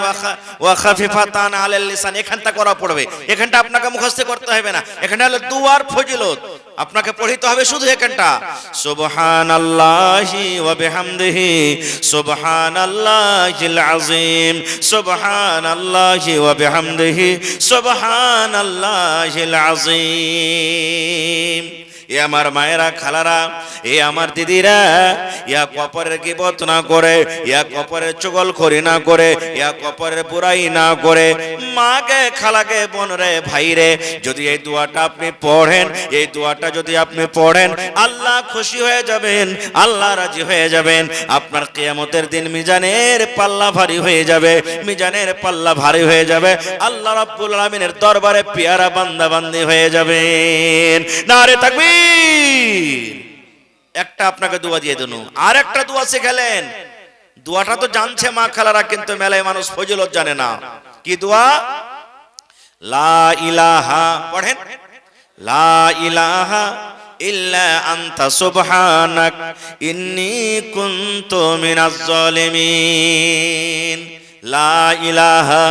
A: ওয়া খাফিফা তানে আলাল লিসান। এখানটা করা পড়বে, এখানটা আপনাকে মুখস্থ করতে হবে না। এখানে হলো দুয়ার ফজিলত, আপনাকে পড়তে হবে শুধু এখানটা সুবহানাল্লাহি ওয়া বিহামদিহি সুবহানাল্লাহিল আযীম সুবহানাল্লাহি ওয়া বিহামদিহি সুবহানাল্লাহিল আযীম। এ আমার মায়েরা, খালারা, এ আমার দিদিরা, ইয়া কপরের গীবত না করে, ইয়া কপরের চুগলখড়ি না করে, ইয়া কপরের বুরাই না করে, মাকে, খালাকে, বোনরে, ভাইরে, যদি এই দোয়াটা আপনি পড়েন, এই দোয়াটা যদি আপনি পড়েন, আল্লাহ খুশি হয়ে যাবেন, আল্লাহ রাজি হয়ে যাবেন। আপনার কিয়ামতের দিন মিজানের পাল্লা ভারী হয়ে যাবে, মিজানের পাল্লা ভারী হয়ে যাবে, আল্লাহ রাব্বুল আলামিনের দরবারে পেয়ারা বান্দা বান্দি হয়ে যাবেন। নারে তাকবীর। একটা আপনাকে দোয়া দিয়ে দেন, আর একটা দোয়া শিখালেন। দোয়াটা তো জানছে মা খালারা, কিন্তু মেলায় মানুষ ফজিলত জানে না। কি দোয়া? লা ইলাহা, পড়েন, লা ইলাহা ইল্লা আনতা সুবহানাক ইন্নী কুনতু মিনাজ জালিমিন। লা ইলাহা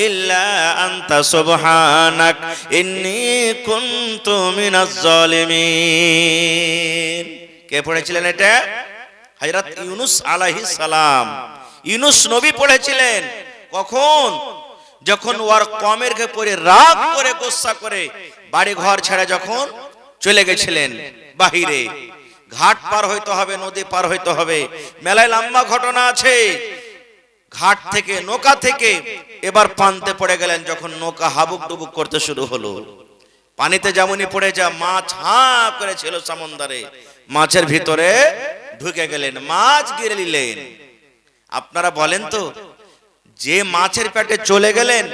A: ইল্লা আনতা সুবহানাক ইন্নী কুনতু মিনাজ জালিমিন। কে পড়েছিলেন এটা? হযরত ইউনূস আলাইহিস সালাম। ইউনূস নবী পড়েছিলেন। কখন? যখন ওর কওমের উপরে রাগ করে, গোসা করে বাড়ি ঘর ছেড়ে যখন চলে গেছিলেন বাহিরে, ঘাট পার হইতে হবে, নদী পার হইতে হবে, মেলায় লম্বা ঘটনা আছে। ঘাট থেকে, নৌকা থেকে এবার পানিতে পড়ে গেলেন। যখন নৌকা হাবুক ডুবুক করতে শুরু হলো, পানিতে যেমনই পড়ে যা, মাছ হাঁ করেছিল সমুদ্রে, মাছের ভিতরে ঢুকে গেলেন, মাছ গিলে নিলেন। আপনারা বলেন তো, যে মাছের পেটে চলে গেলেন,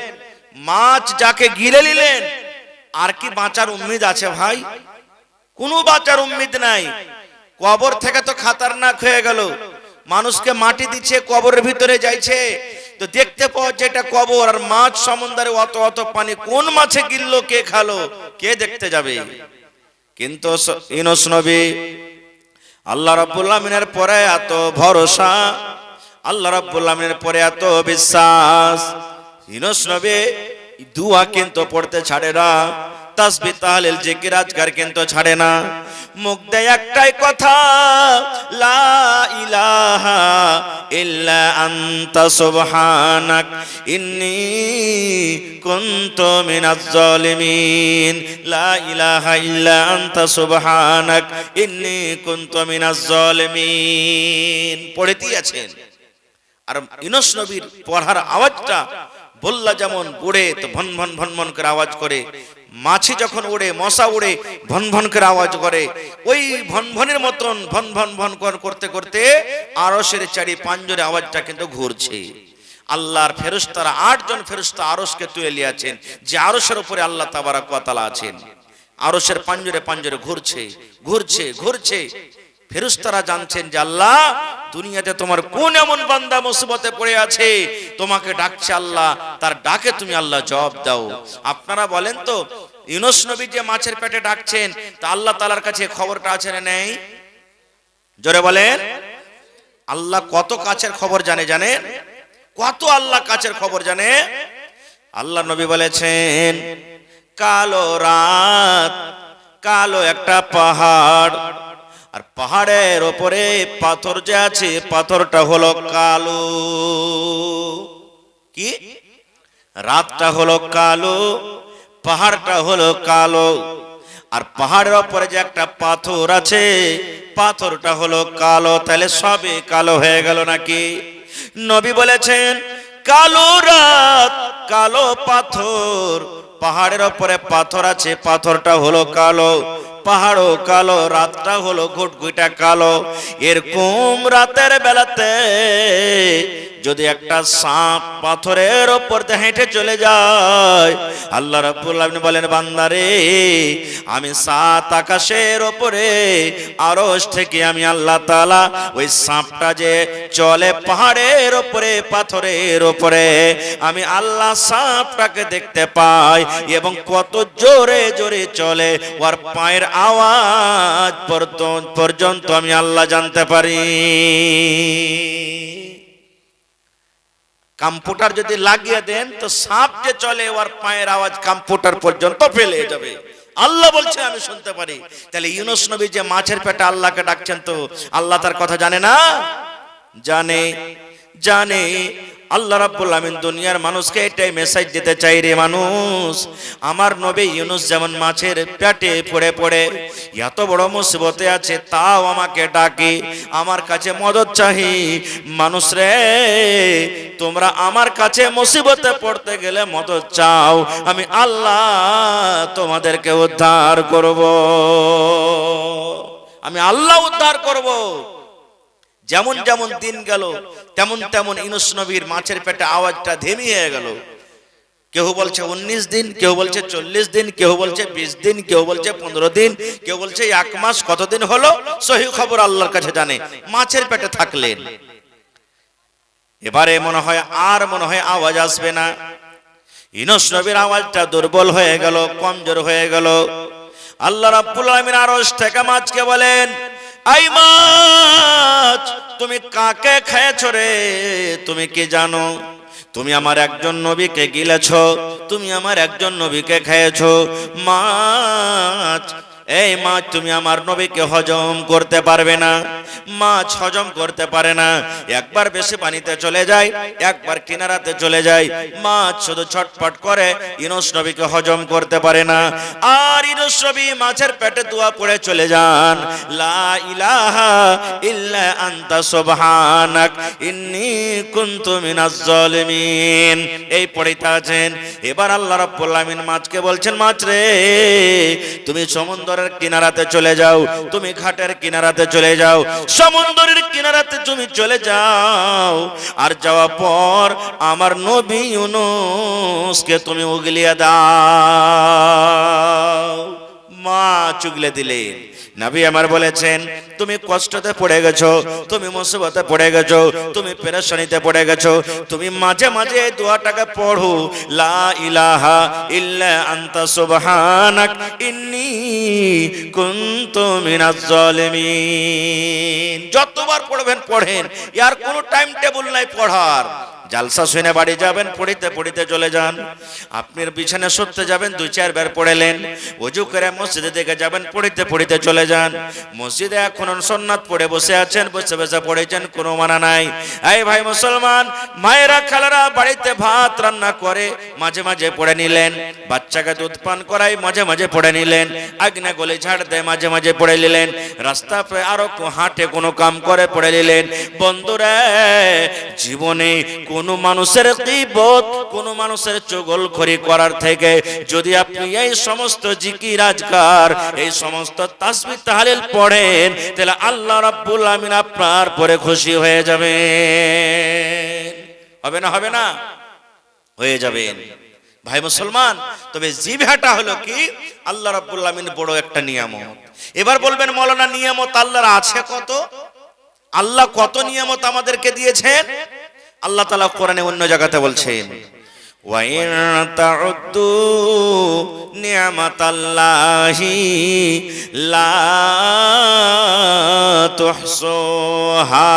A: মাছ যাকে গিলে নিলেন, আর কি বাঁচার উম্মিদ আছে ভাই? কোনো বাঁচার উম্মিদ নাই। কবর থেকে তো খাতারনাক হয়ে গেল। মানুষকে মাটি দিচ্ছে, কবরের ভিতরে যাইছে, তো দেখতে পাওয়া যেটা কবর, আর মাছ সমুদ্রে অত অত পানি, কোন মাছে গিললো, কে খালো, কে দেখতে যাবে? কিন্তু ইউনূস নবী, আল্লাহ রাব্বুল আমিনের পরে এত ভরসা, আল্লাহ রাব্বুল আমিনের পরে এত বিশ্বাস, ইউনূস নবী দুয়া কিন্তু পড়তে ছাড়ে না, তাসবিহ তাহলিল জিকির আজকার কিন্তু ছাড়ে না। মুখ দেয় একটাই কথা, লা ইলাহা ইল্লা আনতা সুবহানাক ইন্নী কুনতু মিনাজ জালিমিন। লা ইলাহা ইল্লা আনতা সুবহানাক ইন্নী কুনতু মিনাজ জালিমিন পড়েতেই আছেন। আর ইউনূস নবীর পড়ার আওয়াজটা বললা যেমন উড়ে, তো ভন ভন ভন ভন করে আওয়াজ করে। মাছি যখন উড়ে, মশা উড়ে, ভন ভন করে আওয়াজ করে। ওই ভন ভনের মতন ভন ভন ভন করতে করতে আরশের চারি পাঁজরে আওয়াজটা কিন্তু ঘুরছে। আল্লাহর ফেরেশতারা 8 জন ফেরেশতা আরশকে তুলে নিয়েছেন, যে আরশের উপরে আল্লাহ তাবারক ওয়া তাআলা আছেন। আরশের পাঁজরে পাঁজরে ঘুরছে ঘুরছে ঘুরছে। ফেরেশতারা জানছেন যে আল্লাহ দুনিয়াতে তোমার কোন এমন বান্দা মুসিবতে পড়ে আছে, তোমাকে ডাকছে আল্লাহ, তার ডাকে তুমি আল্লাহ জবাব দাও। আপনারা বলেন তো, ইউনূস নবী যে মাছের পেটে ডাকছেন, তা আল্লাহ তাআলার কাছে খবরটা আছে না নেই? জোরে বলেন। আল্লাহ কত কাছের খবর জানে, জানেন? কত আল্লাহ কাছের খবর জানে। আল্লাহ নবী বলেছেন, কালো রাত, কালো একটা পাহাড়, আর পাহাড়ের উপরে পাথর যে আছে, পাথরটা হলো কালো। কি? রাতটা হলো কালো, পাহাড়টা হলো কালো, আর পাহাড়ের উপরে যে একটা পাথর আছে পাথরটা হলো কালো, তাহলে সবে কালো হয়ে গেল নাকি? নবী বলেছেন কালো রাত, কালো পাথর, পাহাড়ের উপরে পাথর আছে, পাথরটা হলো কালো, পাহাড়ও কালো, রাতটা হলো ঘুটঘুটা কালো। এরকম রাতের বেলাতে যদি একটা সাপ পাথরের ওপর দিয়ে হেঁটে চলে যায়, আল্লাহ রাব্বুল আলামিন বলেন বান্দারে আমি সাত আকাশের ওপরে আরশ থেকে আমি আল্লাহ তাআলা ওই সাপটা যে চলে পাহাড়ের ওপরে পাথরের ওপরে, আমি আল্লাহ সাপটাকে দেখতে পাই এবং কত জোরে জোরে চলে ওর পায়ের আওয়াজ পর্যন্ত আমি আল্লাহ জানতে পারি। কম্পিউটার যদি লাগিয়ে দেন তো সাপ যে চলে ওর পায়ের আওয়াজ কম্পিউটার পর্যন্ত ফেলে যাবে, আল্লাহ বলছে আমি শুনতে পারি। তাহলে ইউনূস নবী যে মাছের পেটে আল্লাহকে ডাকছেন, তো আল্লাহ তার কথা জানে না? জানে, জানে। আল্লাহ রাব্বুল আমিন দুনিয়ার মানুষকে এটাই মেসেজ দিতে চাই, রে মানুষ, আমার নবী ইউনূস যেমন মাছের পেটে পড়ে পড়ে এত বড় মুসিবতে আছে, তাও আমাকে ডাকে, আমার কাছে মদদ চাহি। মানুষ রে, তোমরা আমার কাছে মুসিবতে পড়তে গেলে মদদ চাও, আমি আল্লাহ তোমাদেরকে উদ্ধার করব, আমি আল্লাহ উদ্ধার করব। যেমন যেমন দিন গেল তেমন তেমন ইউনূস নবীর মাছের পেটে আওয়াজটা থেমে গেল। কেউ বলছে 19 দিন, কেউ বলছে 40 দিন, কেউ বলছে 20 দিন, কেউ বলছে 15 দিন, কেউ বলছে 1 মাস। কতদিন হলো সহি খবর আল্লাহর কাছে জানে। মাছের পেটে থাকলেন, এবারে মনে হয় আওয়াজ আসবে না। ইউনূস নবীর আওয়াজটা দুর্বল হয়ে গেল, কমজোর হয়ে গেল। আল্লাহ রাব্বুল আলামিন আরশ থেকে মাছকে বলেন, আই মাছ, তুমি কাকে খেয়েছো রে? তুমি কি জানো? তুমি আমার একজন নবীকে গিলেছো, তুমি আমার একজন নবীকে খেয়েছো। মাছ, এই মাছ তুমি আমার নবীকে হজম করতে পারবে না। মাছ হজম করতে পারে না, একবার বেশি পানিতে চলে যায়, একবার কিনারাতে চলে যায়। মাছ শুধু ছটফট করে, ইউনূস নবীকে হজম করতে পারে না। আর ইউনূস নবী মাছের পেটে দোয়া পড়ে চলে যান, লা ইলাহা ইল্লা আনতা সুবহানাক ইন্নী কুনতু মিনাজ জালিমিন, এই পড়িতে আছেন। এবার আল্লাহ রাব্বুল আলামিন মাছকে বলছেন, মাছ রে, তুমি সমুদ্রের কিনারাতে চলে যাও, তুমি ঘাটের কিনারাতে চলে যাও, সমুদ্রের কিনারাতে তুমি চলে যাও। আর যাওয়ার পর আমার নবী ইউনূসকে তুমি উগলিয়ে দাও। মাছ উগলে দিলেন। নবী আমার বলেছেন, তুমি কষ্টতে পড়ে গেছো, তুমি মুসিবতে পড়ে গেছো, তুমি পেরেশানিতে পড়ে গেছো, তুমি মাঝে মাঝে এই দোয়াটাকে পড়ো, লা ইলাহা ইল্লা আনতা সুবহানাক ইন্নী কুনতু মিনাজ জালিমিন। যতবার পড়বেন পড়েন, ইয়ার কোনো টাইম টেবিল নাই পড়ার। জালসা শুনে বাড়ি যাবেন, পড়িতে পড়িতে চলে যান। আপনি বিছানায় শুতে যাবেন, 2-4 বার পড়লেন। ওযু করে মসজিদে দিকে যাবেন, পড়িতে পড়িতে চলে যান। মসজিদে এখন সুন্নাত পড়ে বসে আছেন, বসে বসে পড়েছেন, কোনো মানা নাই। এই ভাই মুসলমান, মায়েরা খালারা বাড়িতে ভাত রান্না করে, মাঝে মাঝে পড়ে নিলেন। বাচ্চাকে দুধ পান করাই, মাঝে মাঝে পড়ে নিলেন। আগ্নে গলি ঝাড় দেয়, মাঝে মাঝে পড়ে নিলেন। রাস্তা পে আরো হাঁটে, কোনো কাম করে পড়ে নিলেন। বন্ধুরা, জীবনে কোন মানুষের গীবত, কোন মানুষের চুগলখড়ি করার থেকে যদি আপনি এই সমস্ত জিকির আজকার, এই সমস্ত তাসবিহ তাহলিল পড়েন, তাহলে আল্লাহ রাব্বুল আমিন আপনার পরে খুশি হয়ে যাবেন। হবে না? হবে না? হয়ে যাবেন ভাই মুসলমান। তবে জিভাটা হলো কি আল্লাহ রাব্বুল আমিন বড় একটা নিয়ামত। এবার বলবেন মওলানা, নিয়ামত আল্লাহর আছে কত? আল্লাহ কত নিয়ামত আমাদেরকে দিয়েছেন? আল্লাহ তাআলা কোরআনে অন্য জায়গাতে বলছেন, ওয়া ইন তাউদ্দু নি'মাতাল্লাহি লা তুহসুহা।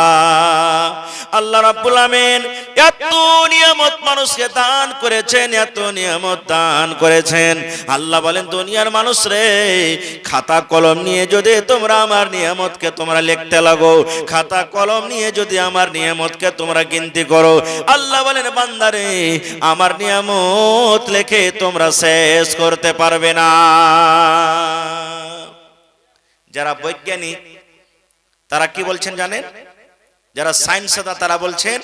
A: আল্লাহ রাব্বুল আমিন এত নিয়ামত মানুষকে দান করেছেন, এত নিয়ামত দান করেছেন। আল্লাহ বলেন দুনিয়ার মানুষ রে, খাতা কলম নিয়ে যদি তোমরা আমার নিয়ামতকে তোমরা লিখতে লাগো, খাতা কলম নিয়ে যদি আমার নিয়ামতকে তোমরা গিনতি করো, আল্লাহ বলেন বান্দারে আমার নিয়ামত লেখে তোমরা শেষ করতে পারবে না। যারা বৈজ্ঞানিক তারা কি বলছেন জানেন? যারা সায়েন্স তারা বলছেন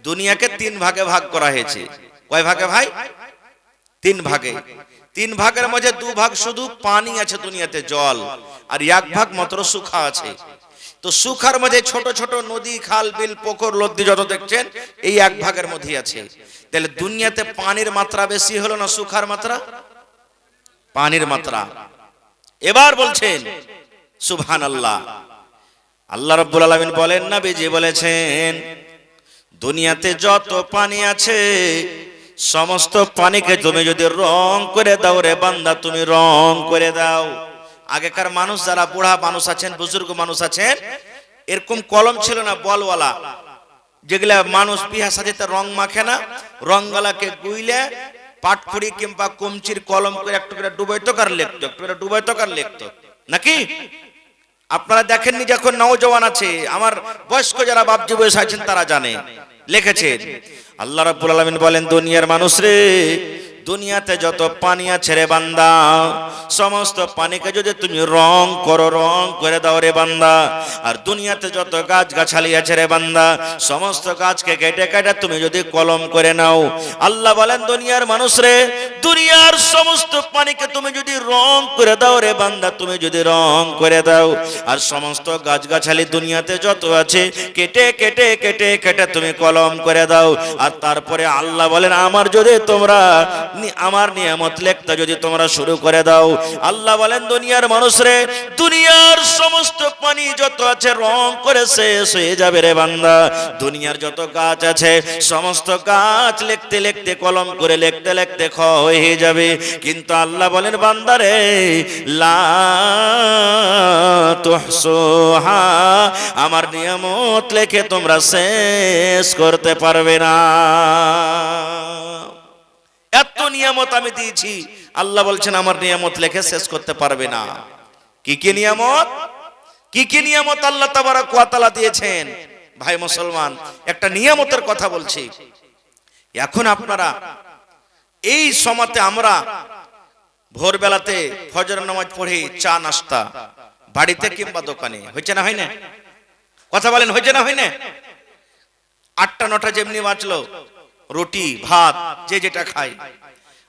A: দুনিয়াকে 3 ভাগে ভাগ করা হয়েছে। কয় ভাগে ভাই? 3 ভাগে। 3 ভাগের মধ্যে 2 ভাগ শুধু পানি আছে দুনিয়াতে, জল, আর 1 ভাগ মাত্র শুখা আছে। তো শুখার মধ্যে ছোট ছোট নদী, খাল, বিল, পুকুর, নদী যত দেখছেন এই 1 ভাগের মধ্যে আছে। তাহলে দুনিয়াতে পানির মাত্রা বেশি হলো না শুখার মাত্রা? পানির মাত্রা। এবার বলছেন সুবহানাল্লাহ, আল্লাহ রাব্বুল আলামিন বলেন, নবীজি বলেছেন দুনিয়াতে যত পানি আছে সমস্ত পানিকে তুমি যদি রং করে দাও রে বান্দা, তুমি রং করে দাও। আগেকার মানুষ যারা বুড়া মানুষ আছেন, বুজুর্গ মানুষ আছেন, এরকম কলম ছিল না বলওয়ালা, যেগুলা মানুষ বিহা সাজিতে রং মাখে না, রংওয়ালাকে গুইলে পাটখড়ি কিংবা কমচির কলম করে একটু করে ডুবাইতো কার লিখতো, একটু করে ডুবাইতো কার লিখতো নাকি? আপনারা দেখেননি যখন নওজওয়ান আছে, আমার বয়স্ক যারা বাপজি বয়স আছেন তারা জানে, লিখেছেন। আল্লাহ রাব্বুল আলামিন বলেন দুনিয়ার মানুষ রে, দুনিয়াতে যত পানি আছে রে বান্দা, সমস্ত পানিকে যদি তুমি রং করো, রং করে দাও রে বান্দা। আর দুনিয়াতে যত গাছ গাছালি আছে রে বান্দা, সমস্ত গাছকে কেটে কেটে তুমি যদি কলম করে নাও, আল্লাহ বলেন দুনিয়ার মানুষ রে, দুনিয়ার সমস্ত পানিকে তুমি যদি রং করে দাও রে বান্দা, তুমি যদি রং করে দাও, আর সমস্ত গাছ গাছালি দুনিয়াতে যত আছে কেটে কেটে কেটে কেটে তুমি কলম করে দাও। আর তারপরে আল্লাহ বলেন আমার যদি তোমরা আমার নিয়ামত লেখতে যদি তোমরা শুরু করে দাও, আল্লাহ বলেন দুনিয়ার মানুষ রে, দুনিয়ার সমস্ত পানি যত আছে রং করে শেষ হয়ে যাবে রে বান্দা। দুনিয়ার যত গাছ আছে সমস্ত গাছ লিখতে লিখতে কলম করে লিখতে লিখতে ক্ষয় হয়ে যাবে, কিন্তু আল্লাহ বলেন বান্দা রে, লা তুহসুহা, আমার নিয়ামত লেখে তোমরা শেষ করতে পারবে না। এত নিয়ামত আমি দিয়েছি, আল্লাহ বলছেন আমার নিয়ামত লেখে শেষ করতে পারবে না। কি কি নিয়ামত, কি কি নিয়ামত আল্লাহ তাবারক ওয়া তাআলা দিয়েছেন? ভাই মুসলমান, একটা নিয়ামতের কথা বলছি। এখন আপনারা এই সময়তে আমরা ভোরবেলাতে ফজরের নামাজ পড়ে চা নাস্তা বাড়িতে কিংবা দোকানে হয়েছে না হয় না? কথা বলেন হয়েছে না হয় না? 8টা 9টা যেমনি বাঁচলো, রুটি ভাত যে যেটা খায়,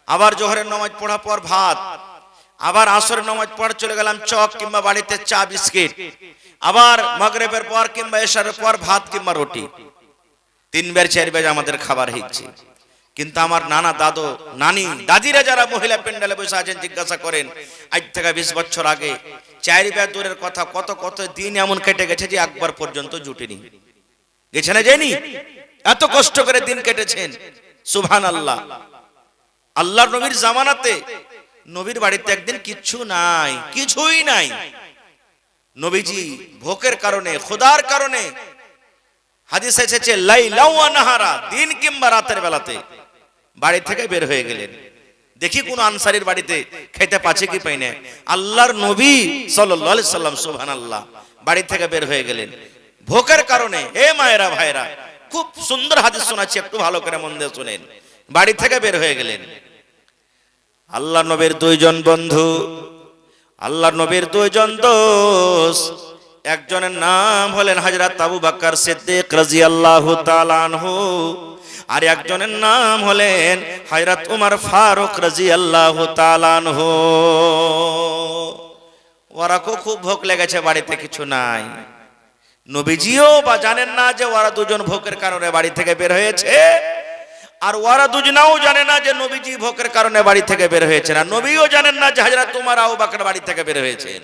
A: আবার জোহরের নামাজ পড়া পর ভাত, আবার আসরের নামাজ পড়া চলে গেলাম চক কিংবা বাড়িতে চা বিস্কিট, আবার মাগরিবের পর কিংবা এশারের পর ভাত কিংবা রুটি। 3 বার 4 বার আমাদের খাবার হচ্ছে। কিন্তু আমার নানা দাদু নানি দাদিরা যারা মহিলা প্যান্ডেলে বসে আছেন জিজ্ঞাসা করেন আজ থেকে 20 বছর আগে 4 বার দূরের কথা কত কত দিন এমন কেটে গেছে যে একবার পর্যন্ত জুটেনি, গেছে না যায়নি? এত কষ্ট করে দিন কেটেছেন। সুবহানাল্লাহ। আল্লাহর নবীর জামানাতে নবীর বাড়িতে একদিন কিচ্ছু নাই, কিছুই নাই। নবীজি ভোকের কারণে, খোদার কারণে, হাদিস এসেছে লাইলা ওয়া নাহারা, দিন কিংবা রাতের বেলাতে বাড়ি থেকে বের হয়ে গেলেন। দেখি কোন আনসারীর বাড়িতে খেতে পাচ্ছে কি পাই না। আল্লাহর নবী সাল্লাল্লাহু আলাইহি সাল্লাম সুবহানাল্লাহ বাড়ি থেকে বের হয়ে গেলেন ভোকের কারণে। হে মায়েরা ভাইরা, খুব সুন্দর হাদিস শোনাচ্ছি, একটু ভালো করে মন দিয়ে শুনেন। বাড়ি থেকে বের হয়ে গেলেন। আল্লাহর নবীর 2 জন বন্ধু, আল্লাহর নবীর 2 জন দোস্ত, একজনের নাম হলেন হযরত আবু বকর সিদ্দিক রাদিয়াল্লাহু তাআলা আনহু, আর একজনের নাম হলেন হযরত উমর ফারুক রাদিয়াল্লাহু তাআলা আনহু। ওরা খুব ভোক লেগেছে, বাড়িতে কিছু নাই। নবীজিও বা জানেন না যে ওরা 2 জন ভোকের কারণে বাড়ি থেকে বের হয়েছে, আর ওরা দুজনাও জানে না যে নবীজি ভোকের কারণে বাড়ি থেকে বের হয়েছে না। নবীও জানেন না যে হযরত উমর আবু বকর বাড়ি থেকে বের হয়েছেন।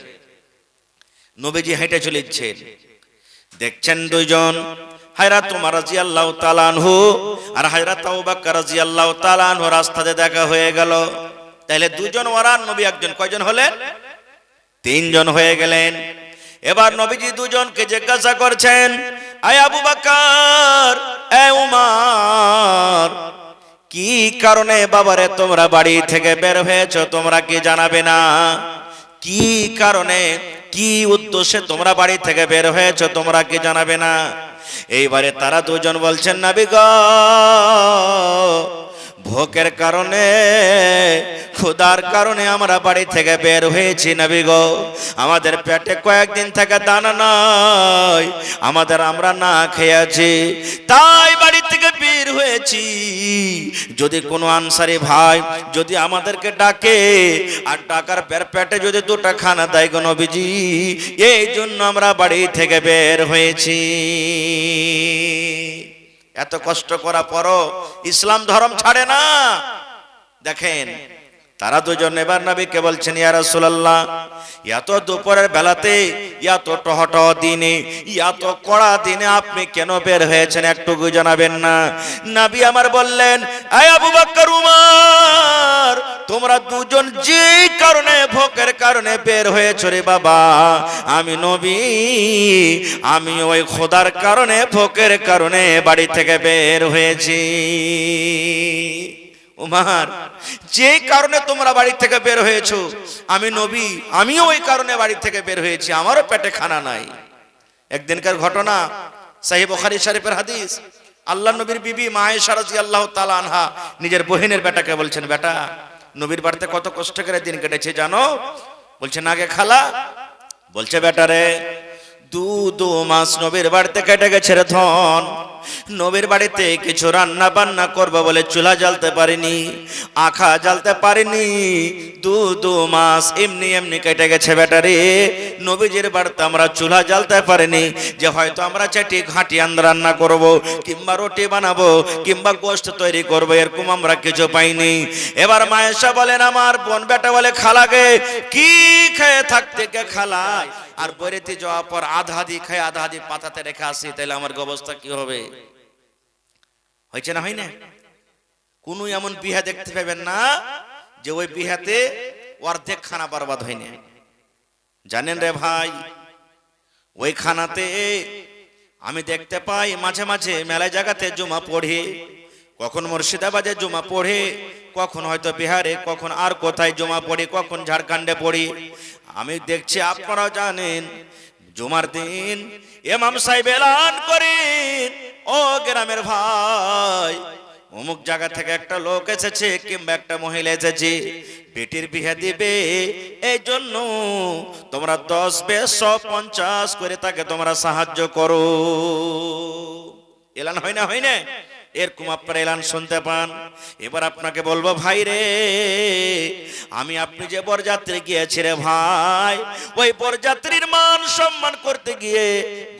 A: নবীজি হেঁটে চলেছেন, দেখছেন 2 জন, হযরত উমর রাদিয়াল্লাহু তাআলা আনহু আর হযরত আবু বকর রাদিয়াল্লাহু তাআলা আনহু রাস্তাতে দেখা হয়ে গেল। তাহলে 2 জন ওরা, নবী একজন, কয়জন হলেন? 3 জন হয়ে গেলেন। এবার নবীজি 2 জনকে জিজ্ঞাসা করছেন, আয় আবু বকর, এ উমর, কি কারণে বাবারে তোমরা বাড়ি থেকে বের হয়েছো তোমরা কি জানাবে না? কি কারণে, কি উদ্দেশ্যে তোমরা বাড়ি থেকে বের হয়েছো তোমরা কি জানাবে না? এইবারে তারা দুজন বলছেন, নবী গো, ভোকের কারণে, ক্ষুধার কারণে আমরা বাড়ি থেকে বের হয়েছি নবী গো। আমাদের পেটে কয়েকদিন থেকে দানা নাই, আমরা না খেয়ে আছি, তাই বাড়ি থেকে বের হয়েছি। যদি কোনো আনসারি ভাই যদি আমাদেরকে ডাকে আর ডাকার পেটে যদি দুটো খানা দেয় গো নবীজি, এই জন্য আমরা বাড়ি থেকে বের হয়েছি। এত কষ্ট করা পরও ইসলাম ধর্ম ছাড়ে না। দেখেন তারা দুজন এবার নবীকে বলছেন, ইয়া রাসূলুল্লাহ, এত দুপুরের বেলাতে, এত টহটহ দিনে, এত কড়া দিনে আপনি কেন বের হয়েছেন একটু জানাবেন না? নবী আমার বললেন, এ আবু বকর, উমর, তোমরা দুজন যে কারণে ভোকের কারণে বের হয়েছো রে বাবা, আমি নবী, আমি ওই খোদার কারণে ভোকের কারণে বাড়ি থেকে বের হয়েছি। উমর, যে কারণে তোমরা বাড়ি থেকে বের হয়েছো, আমি নবী, আমিও ওই কারণে বাড়ি থেকে বের হয়েছি, আমারও পেটে খানা নাই। একদিনকার ঘটনা, সহিহ বুখারী শরীফের হাদিস। আল্লাহ নবীর বিবি মা আয়েশা রাদিয়াল্লাহু তাআলা আনহা নিজের বোনের বেটাকে বলছেন, বেটা, নবীর বাড়িতে কত কষ্ট করে দিন কেটেছে জানো? বলছেন, আগে খালা। বলছে, বেটা রে, দু মাস নবীর বাড়িতে কেটে গেছে রে ধন। নবীর বাড়িতে কিছু রান্না বান্না করবো বলে চুলা জ্বালতে পারিনি, আখা জ্বালতে পারিনি, দু মাস এমনি এমনি কেটে গেছে বেটা রে। নবীজির বাড়িতে আমরা চুলা জ্বালতে পারিনি যে হয়তো আমরা চাটি ঘাটি রান্না করব, কিংবা রুটি বানাবো, কিংবা গোশত তৈরি করবো, এরকম আমরা কিছু পাইনি। এবার মা আয়েশা বলেন, আমার বোন বেটা বলে, খালাগে কি খেয়ে থাকতে কে খালায়, আর বরেতে যাওয়ার পর আধা আধি খায় আধা আধি পাতাতে রেখে আসি, তাহলে আমার অবস্থা কি হবে? হয়েছে না, হয় না? কোন এমন বিহা দেখতে পাবেন না যে ওই বিহাতে অর্ধেক খানা বরবাদ হয়নি। জানেন রে ভাই, ওই খানাতে আমি দেখতে পাই মাঝে মাঝে মেলা জায়গাতে জুমা পড়ে, কখন মুর্শিদাবাদে জুমা পড়ে, কখন হয়তো বিহারে, কখন আর কোথায় জুমা পড়ে, কখন ঝাড়খণ্ডে পড়ি। আমি দেখছি, আপনারাও জানেন, জুমার দিন ইমাম সাহেব এলান করেন, ও গ্রামের ভাই, অমুক জায়গা থেকে একটা লোক এসেছে কিংবা একটা মহিলা এসেছে, বেটির বিয়ে দিবে, এই জন্য তোমরা 10, 20, 150 করে তাকে তোমরা সাহায্য করো। এলান হয় না, হয় না? এরকম আপনারা এলান শুনতে পান। এবার আপনাকে বলবো, ভাই রে, আমি আপনি যে বরযাত্রী গিয়েছি রে ভাই, ওই বরযাত্রীর মান সম্মান করতে গিয়ে,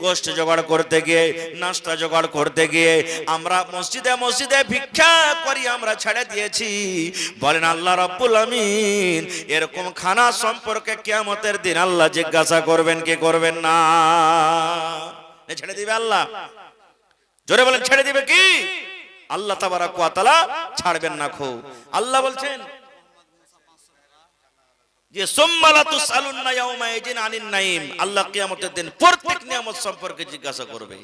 A: গোশত জোগাড় করতে গিয়ে, নাস্তা জোগাড় করতে গিয়ে আমরা মসজিদে মসজিদে ভিক্ষা করি আমরা ছেড়ে দিয়েছি। বলেন আল্লাহ রাব্বুল আমিন এরকম খানা সম্পর্কে কিয়ামতের দিন আল্লাহ জিজ্ঞাসা করবেন কি করবেন না? ছেড়ে দিবে আল্লাহ? জোরে বলেন, ছেড়ে দিবে কি? আল্লাহ তাবারাক ওয়া তাআলা ছাড়বেন না। খো আল্লাহ বলছেন যে সুম্মা লা তুসআলুন্না ইয়াওমা ইযিন আনিন নাঈম, আল্লাহ কিয়ামতের দিন প্রত্যেক নিয়ামত সম্পর্কে জিজ্ঞাসা করবে।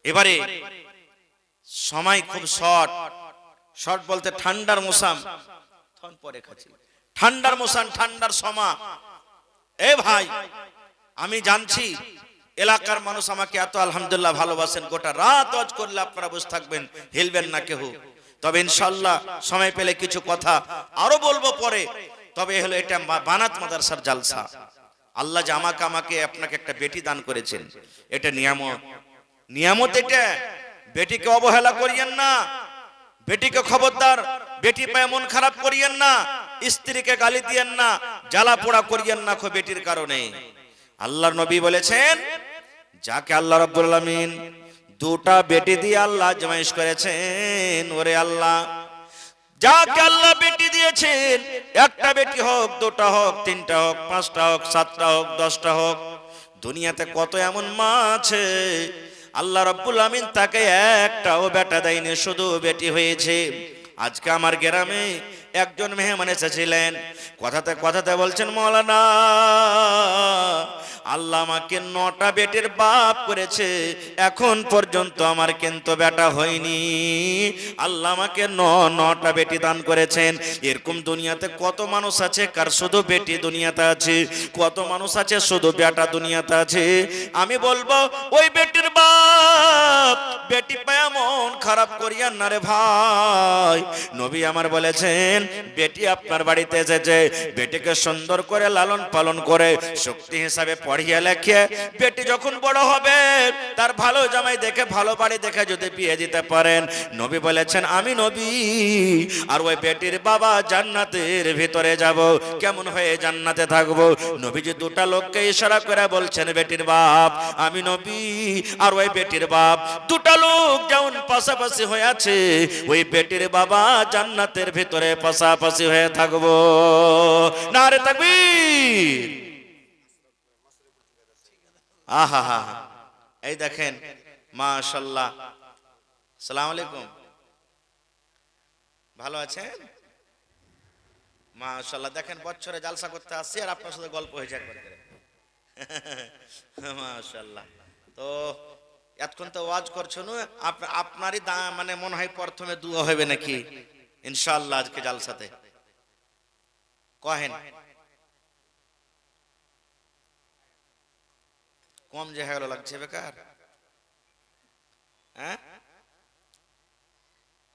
A: এবারে সময় খুব শর্ট বলতে ঠান্ডার মৌসুম, পরে খাচ্ছি, ঠান্ডার মৌসুম, ঠান্ডার সময়। এ ভাই, আমি জানছি এলাকার মানুষ আমাকে এত আলহামদুলিল্লাহ ভালোবাসেন, গোটা রাত ওয়াজ করলে আপনারা বসে থাকবেন, হিলবেন না কেউ। তবে ইনশাআল্লাহ সময় পেলে কিছু কথা আরো বলবো পরে। তবে হলো এটা বানাত মাদ্রাসার জালসা। আল্লাহ যে আমাকে আপনাকে একটা বেটি দান করেছেন, এটা নিয়ামত। এটা বেটিকে অবহেলা করিয়েন না, বেটিকে খবরদার, বেটি পায়ে মন খারাপ করিয়েন না, স্ত্রীকে গালি দিয়েন না, জ্বালা পোড়া করিয়েন না বেটির কারণে। আল্লাহর নবী বলেছেন, যাকে আল্লাহ রাব্বুল আলামিন দুটা বেটি দিয়ে আল্লাহ আজমাইশ করেছেন, ওরে আল্লাহ, যাকে আল্লাহ বেটি দিয়েছেন, একটা বেটি হোক, দুটা হোক, তিনটা হোক, পাঁচটা হোক, সাতটা হোক, 10টা হোক, দুনিয়াতে কত এমন মা আছে আল্লাহ রাব্বুল আমিন তাকে একটাও বেটা দেয়নি, শুধু বেটি হয়েছে। আজকে আমার গ্রামে একজন মেহমান এসেছিলেন, কথাতে কথাতে বলছেন, মাওলানা আল্লাহ আমাকে 9টা বেটির বাপ করেছে, এখন পর্যন্ত আমার কিন্তু বেটা হয়নি। আল্লাহ আমাকে 9টা বেটি দান করেছেন। এরকম দুনিয়াতে কত মানুষ আছে কার শুধু বেটি দুনিয়াতে আছে, কত মানুষ আছে শুধু বেটা দুনিয়াতে আছে। আমি বলবো ওই বেটির বাপ বেটি পায়া মন খারাপ করিয়ান না রে ভাই। নবী আমার বলেছেন বেটি আপনার বাড়িতে এসেছে, বেটিকে সুন্দর করে লালন পালন করে শক্তি হিসাবে পড়িয়ে লেখে বেটি যখন বড় হবে তার ভালো জামাই দেখে ভালো বাড়ি দেখে যদি বিয়ে দিতে পারেন, নবী বলেছেন আমি নবী আর ওই বেটির বাবা জান্নাতের ভিতরে যাব। কেমন হয়ে জান্নাতে থাকবো? নবীজি 2টা লোককে ইশারা করে বলছেন বেটির বাপ আমি নবী আর ওই বেটির বাপ 2টা লোক যেমন পাশাপাশি হয়ে আছে, ওই বেটির বাবা জান্নাতের ভিতরে পাশাপাশি হয়ে থাকবো। নারে তাকবীর। আহা হা, এই দেখেন মাশাআল্লাহ। আসসালামু আলাইকুম, ভালো আছেন? মাশাআল্লাহ। দেখেন বছরে জালসা করতে আসছি আর আপনার সাথে গল্প হয়ে যায় করে। মাশাআল্লাহ। তো এতক্ষণ তো ওয়াজ করছো না, আপনারই মানে মনে হয় প্রথমে দুয়া হবে নাকি ইনশাআল্লাহ আজকে জালসাতে? কহেন কম যে হয়ে গেল লাগছে বেকার। হ্যাঁ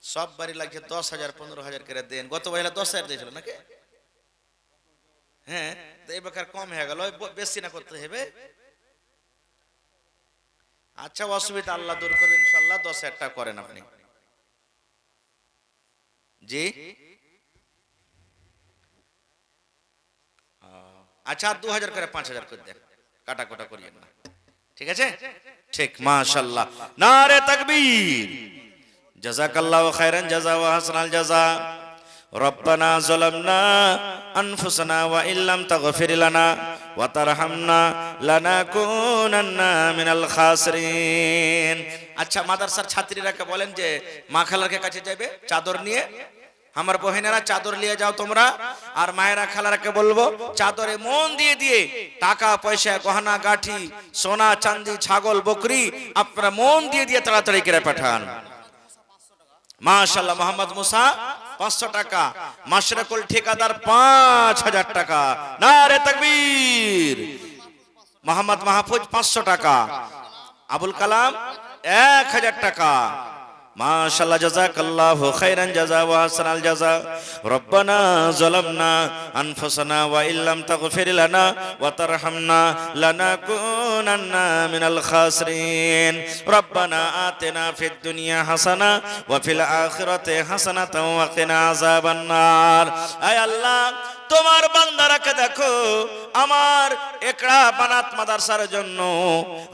A: সব বাড়ি লাগছে 10,000 15,000 করে দেন। গত বেলা 10,000 দিয়েছিল নাকি? হ্যাঁ এই বেকার কম হয়ে গেল, বেশি না করতে হবে। আচ্ছা অসুবিধা আল্লাহ দূর করবে ইনশাআল্লাহ। 10,000 টাকা করেন আপনি। জি আচ্ছা আর 2,000 করে 5,000 করে দেন, কাটা কোটা করিয়েন না, ঠিক আছে? ঠিক মাশাআল্লাহ। নারে তাকবীর। জাযাকাল্লাহু খাইরান জাযা ওয়া হাসানাল জাযা। রব্বানা যালামনা আনফুসানা ওয়া ইল্লাম তাগফির লানা ওয়া তারহামনা লানাকুনান্না মিনাল খাসিরিন। আচ্ছা মাদ্রাসার ছাত্রীরাকে বলেন যে মা খালার কাছে যাবে চাদর নিয়ে। আমার বহিনেরা চাদর নিয়ে যাও তোমরা। আর মায়েরা খালারাকে বলবো চাদরে মন দিয়ে দিয়ে টাকা পয়সা গহনা গাঠি সোনা চাঁদি ছাগল বকরি আপনারা মন দিয়ে দিয়ে তাড়াতাড়ি করে পাঠান। মাশাআল্লাহ। মোহাম্মদ মুসা 500 টাকা, মাশরাকুল ঠিকাদার 5,000 টাকা। নারে তাকবীর। মোহাম্মদ মাহফুজ 500 টাকা, আবুল কালাম 1,000 টাকা। মাশাআল্লাহ জাযাকাল্লাহু খাইরান জাযা ওয়া হাসানাল জাযা। রব্বানা যালামনা আনফুসানা ওয়া ইল্লাম তাগফির লানা ওয়া তারহামনা লানাকুনান্না মিনাল খাসিরিন। রব্বানা আতিনা ফিদ দুনিয়া হাসানা ওয়া ফিল আখিরাতি হাসানাতাও ওয়া কিনা আযাবান নার। আয় আল্লাহ তোমার বান্দারাকে দেখো, আমার একড়া বানাত মাদ্রাসার জন্য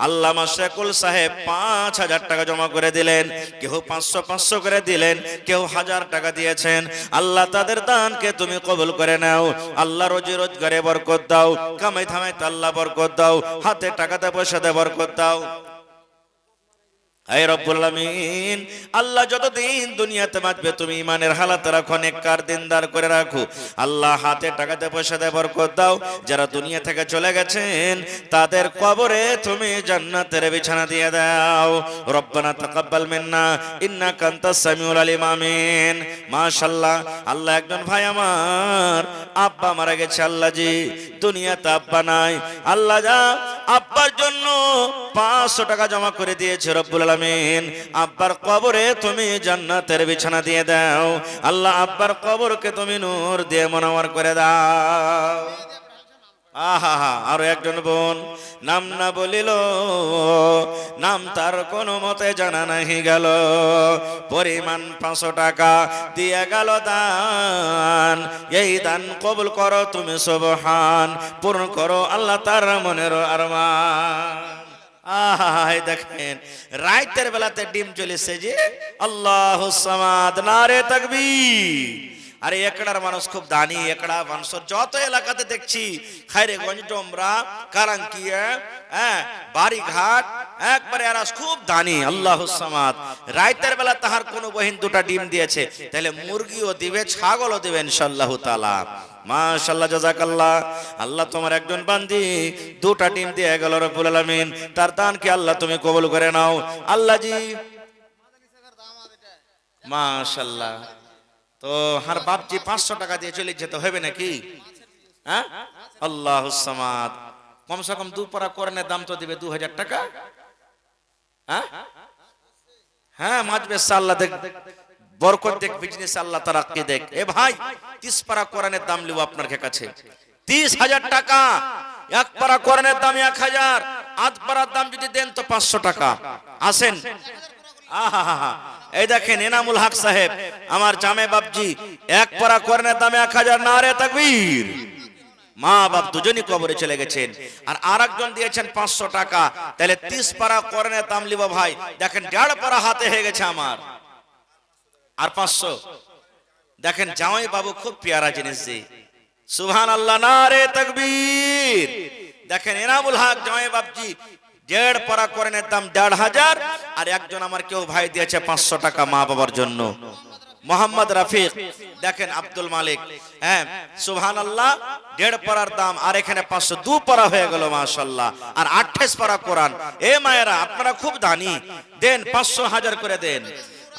A: আল্লামা শেখুল সাহেব 5,000 টাকা জমা করে দিলেন। কেউ 500 করে দিলেন, কেউ 1,000 টাকা দিয়েছেন। আল্লাহ তাদের দানকে তুমি কবুল করে নাও। আল্লাহ রোজি রোজগারে বরকত দাও, কামাই ধামাইতে আল্লাহ বরকত দাও, হাতে টাকাতে পয়সাতে বরকত দাও। হে রব্বুল আলামিন, আল্লাহ যতদিন দুনিয়াতে বাঁচবে তুমি ইমানের হালাত রাখো, নেককার দিনদার করে রাখো। আল্লাহ হাতে টাকাতে পয়সাতে বরকত দাও। যারা দুনিয়া থেকে চলে গেছেন তাদের কবরে তুমি জান্নাতের বিছানা দিয়ে দাও। রব্বানা তাকাব্বাল মিন্না ইন্নাকা আনতাস সামিউল আলিম। আমিন। মাশাআল্লাহ। আল্লাহ একজন ভাই আমার আব্বা মারা গেছে, আল্লাহ জি দুনিয়াতে আব্বা নাই। আল্লাহ যা আব্বার জন্য 500 টাকা জমা করে দিয়েছে। রব্বুল আলামিন আব্বার কবরে তুমি জান্নাতের বিছানা দিয়ে দাও। আল্লাহ আব্বার কবরকে তুমি নূর দিয়ে মুনাওয়ার করে দাও। আহা হা। আরো একজন বোন নাম না বলিল, নাম তার কোনো মতে জানা নাহি গেল, পরিমাণ 500 টাকা দিয়ে গেল দান। এই দান কবুল করো তুমি সুবহান, পূর্ণ করো আল্লাহ তার মনের আরমান। দেখেন রাতের বেলাতে ডিম চলেছে যে আল্লাহুস সামাদ। নারে তাকবীর। আরে একড়ার মানুষ খুব দানি, একড়া মানুষ যত এলাকাতে দেখছি, খাইরেগঞ্জ, ডোমরা, কারাঙ্কিয়া, হ্যাঁ, বাড়িঘাট, একবারে এরা খুব দানি। আল্লাহুস সামাদ। রাতের বেলা তাহার কোন বহিন দুটা ডিম দিয়েছে, তাহলে মুরগিও দিবে, ছাগলও দিবে ইনশাআল্লাহ তাআলা। মাশাআল্লাহ, জাযাকাল্লাহ। আল্লাহ তোমার একজন বান্দি দুটা ডিম দিয়ে গেল রব্বুল আলামিন, তার দানকে আল্লাহ তুমি কবুল করে নাও আল্লাহ জি। মাশাআল্লাহ। তো হার বাপজি 500 টাকা দিয়ে চলে যেতে হবে নাকি? হ্যাঁ, আল্লাহুস সামাদ। কমসে কম দুপারা কোরআনের দাম তো দিবে 2000 টাকা। হ্যাঁ হ্যাঁ, মাজবে আল্লাহ দেখ, বরকত দেখ, বিজনেস আল্লাহ তারাক্কি দেখ। এ ভাই 30 পারা কোরআনের দাম লিব আপনার কাছে, 30,000 টাকা। এক পারা কোরআনের দাম 1000, আধ পারার দাম যদি দেন তো 500 টাকা। আসেন। আহা, এই দেখেন এনামুল হক সাহেব, আমার জামে বাপজি, এক পারা কোরআনের দামে 1000। নারে তাকবীর। মা বাপ দুজনই কবরে চলে গেছেন, আর আরেকজন দিয়েছেন 500 টাকা। তাহলে 30 পারা কোরআনের দাম লিব ভাই। দেখেন 1.5 পারা হাতে হয়ে গেছে আমার, আর 500। দেখেন জামাই বাবু খুব পেয়ারা জিনিস জি, সুবহানাল্লাহ, নারে তাকবীর। দেখেন এনামুল হক জামাই বাপজি 1.5 পারা কোরআনের দাম 1,500, আর একজন আমার কেউ ভাই দিয়েছে 500 টাকা মা বাবার জন্য, মোহাম্মদ রফিক। দেখেন আব্দুল মালিক, হ্যাঁ সুবহানাল্লাহ, 1.5 পারার দাম, আর এখানে 500, 2 পারা হয়ে গেল মাশাআল্লাহ, আর 28 পারা কোরআন। এ মায়েরা আপনারা খুব দানি, দেন 500 হাজার করে দেন।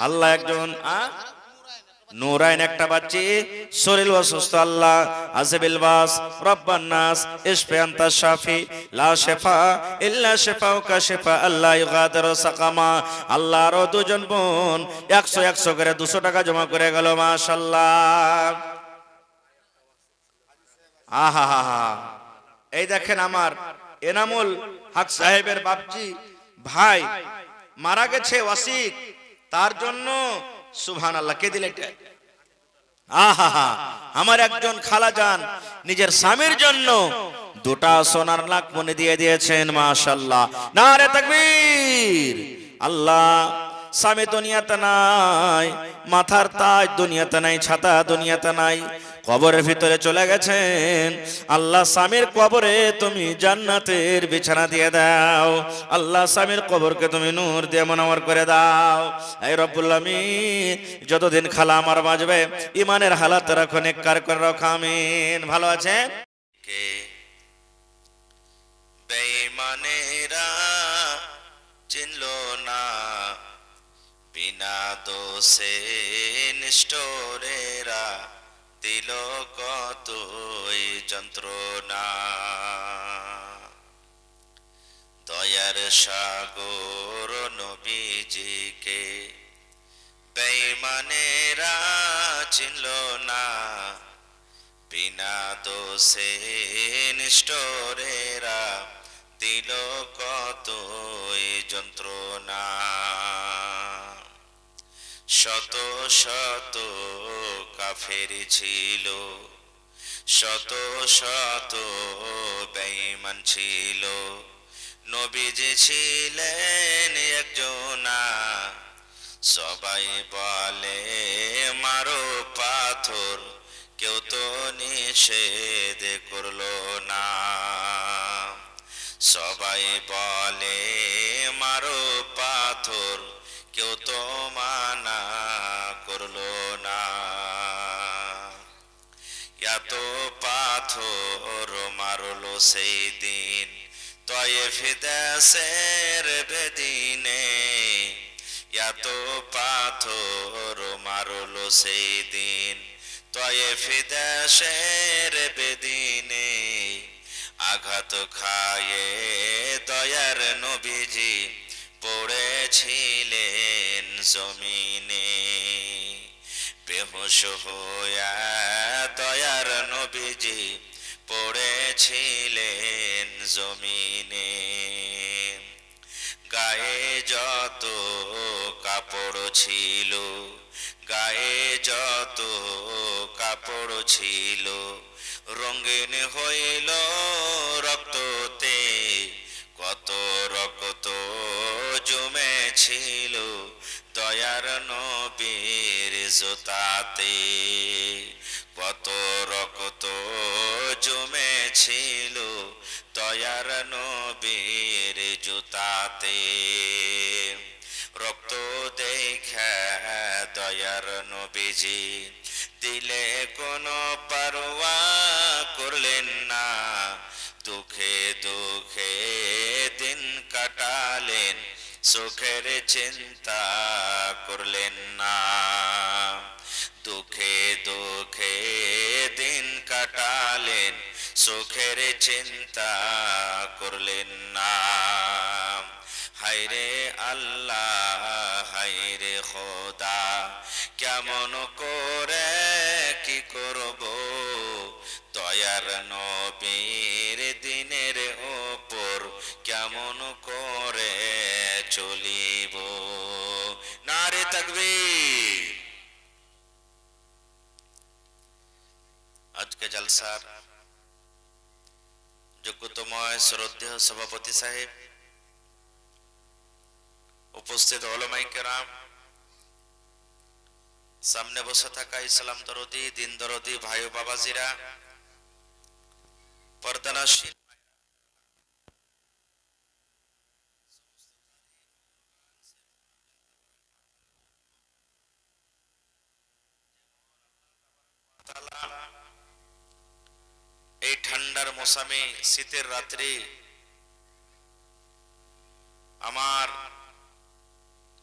A: আল্লাহ একজন নূরাইন একটা বাচ্চি, শরীর অসুস্থ, আল্লাহ আযবিল বাস রব্বান নাস ইশফি আনতা শাফি লা শিফা ইল্লা শিফাউকা শিফা আল্লাহ ইগাদিরু সাকামা। আল্লাহ আরো দুজন বোন 100 করে 200 টাকা জমা করে গেল মাশাআল্লাহ। আহা হা হা। এই দেখেন আমার এনামুল হক সাহেবের বাপজি ভাই মারা গেছে, ওয়াসিক, তার জন্য সুবহানাল্লাহ। কে দিলে এটা? আহা, আমার একজন খালাজান নিজের স্বামীর জন্য 2টা সোনার লাখ মনে দিয়ে দিয়েছেন মাশাআল্লাহ, নারে তাকবীর। আল্লাহ স্বামী দুনিয়াতে নাই, মাথার তাজ দুনিয়াতে নাই, ছাতা দুনিয়াতে নাই, কবরের ভিতরে চলে গেছেন। আল্লাহ স্বামীর কবরে তুমি জান্নাতের বিছানা দিয়ে দাও, আল্লাহ স্বামীর কবরকে তুমি নূর দিয়ে মুনাওয়ার করে দাও। এই রব্বুল আমিন, যতদিন খালা আমার বাঁচবে ইমানের হালাত রাখো, নেককার করে রাখো, আমিন। ভালো আছেন? কে বেঈমানেরা চিনলো না, বিনা দোষে নিষ্ঠুরেরা দিল কতই যন্ত্রণা। দয়ার সাগর নবীজিকে বেঈমানেরা চিনল না, বিনা দোষে নিষ্ঠুরেরা দিল কতই যন্ত্রণা। শত শত কাফের ছিল, শত শত বেঈমান ছিল, নবীজি ছিলেন একজনা। সবাই বলে মারো পাথর, কেউ তো নিষেধ করলো না। সবাই বলে মারো পাথর, কেউ তো মানা করলো না। এত পাথর মারলো সেই দিন তয়েফ দেশের বেদিনে, এত পাথর মারলো সেই দিন তয়েফ দেশের বেদিনে। আঘাত খায়ে দয়ার নবীজি পড়েছিলেন জমিনে। বেহুশ হইয়া দয়ার নবীজি পড়েছিলেন জমিনে। গায়ে যত কাপড় ছিল, গায়ে যত কাপড় ছিল, রঙিন হইল রক্ততে। কত রক্ত জমেছিল দয়ার নবীর জুতাতে। ছিল দয়ার নবীর জুতাতে। রক্ত দেখা দয়ার নবীজি দিলে কোনো পারোয়া করলেন না, দুঃখে দুঃখে দিন কাটালেন, সুখের চিন্তা করলেন না। দুঃখে দুঃখে দিন কাটালেন, সুখের চিন্তা করলেন না। হায়রে আল্লাহ হায়রে খোদা, কেমন করে কি করব, দয়ার নবীর দিনের ওপর কেমন করে চলিব। নারে তাকবীর। আজকে জলসার যোগ্যতময় শ্রদ্ধেয় সভাপতি সাহেব, উপস্থিত ওলামায়ে কেরাম, সামনে বসে থাকা ইসলাম দরদি দিন দরদি ভাই ও বাবাজিরা, পর্দানশীল এই ঠান্ডার মৌসুমে শীতের রাত্রে আমার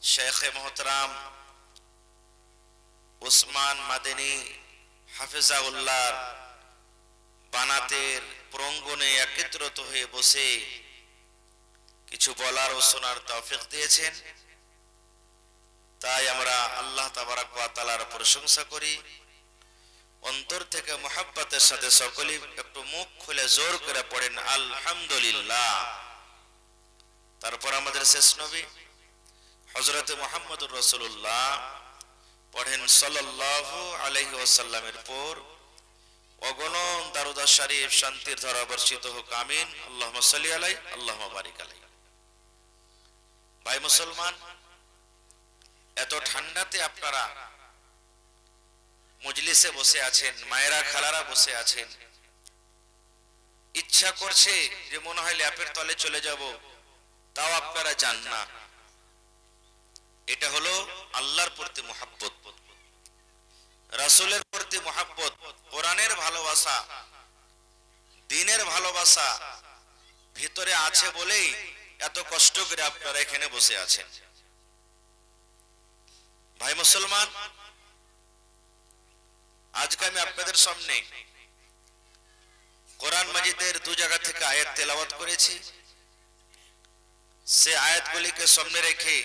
A: শেখে মোহতরাম উসমান মাদানী হাফিজাহুল্লাহ বানাতের প্রাঙ্গণে একত্রিত হয়ে বসে কিছু বলার ও শোনার তৌফিক দিয়েছেন। তাই আমরা আল্লাহ তাবারক ওয়া তাআলার প্রশংসা করি, অন্তর থেকে মুহাব্বতের সাথে সকলেই একটু মুখ খুলে জোর করে পড়েন আলহামদুলিল্লাহ। তারপর আমাদের শেষ নবী হযরত মুহাম্মদুর রাসূলুল্লাহ পড়েন সাল্লাল্লাহু আলাইহি ওয়াসাল্লামের পর অগণন দারুদ শরীফ শান্তির ধারা বর্ষিত হোক, আমিন। আল্লাহুম্মা সাল্লি আলাইহি আল্লাহুম্মা বারিক আলাইহি। ভাই মুসলমান, এত ঠান্ডাতে আপনারা মজলিসে বসে আছেন, মায়েরা খালারা বসে আছেন, ইচ্ছা করছে যে মনে হয় ল্যাপের তলে চলে যাব, তাও আপনারা যান না। এটা হলো আল্লাহর প্রতি মুহাব্বত, রাসূলের প্রতি মুহাব্বত, কোরআনের ভালোবাসা, দ্বীনের ভালোবাসা ভিতরে আছে বলেই এত কষ্ট করে আপনারা এখানে বসে আছেন। ভাই মুসলমান, আজকে আমি আপনাদের সামনে কোরআন মাজিদের দু জায়গা থেকে আয়াত তেলাওয়াত করেছি। সে আয়াতগুলিকে সামনে রেখে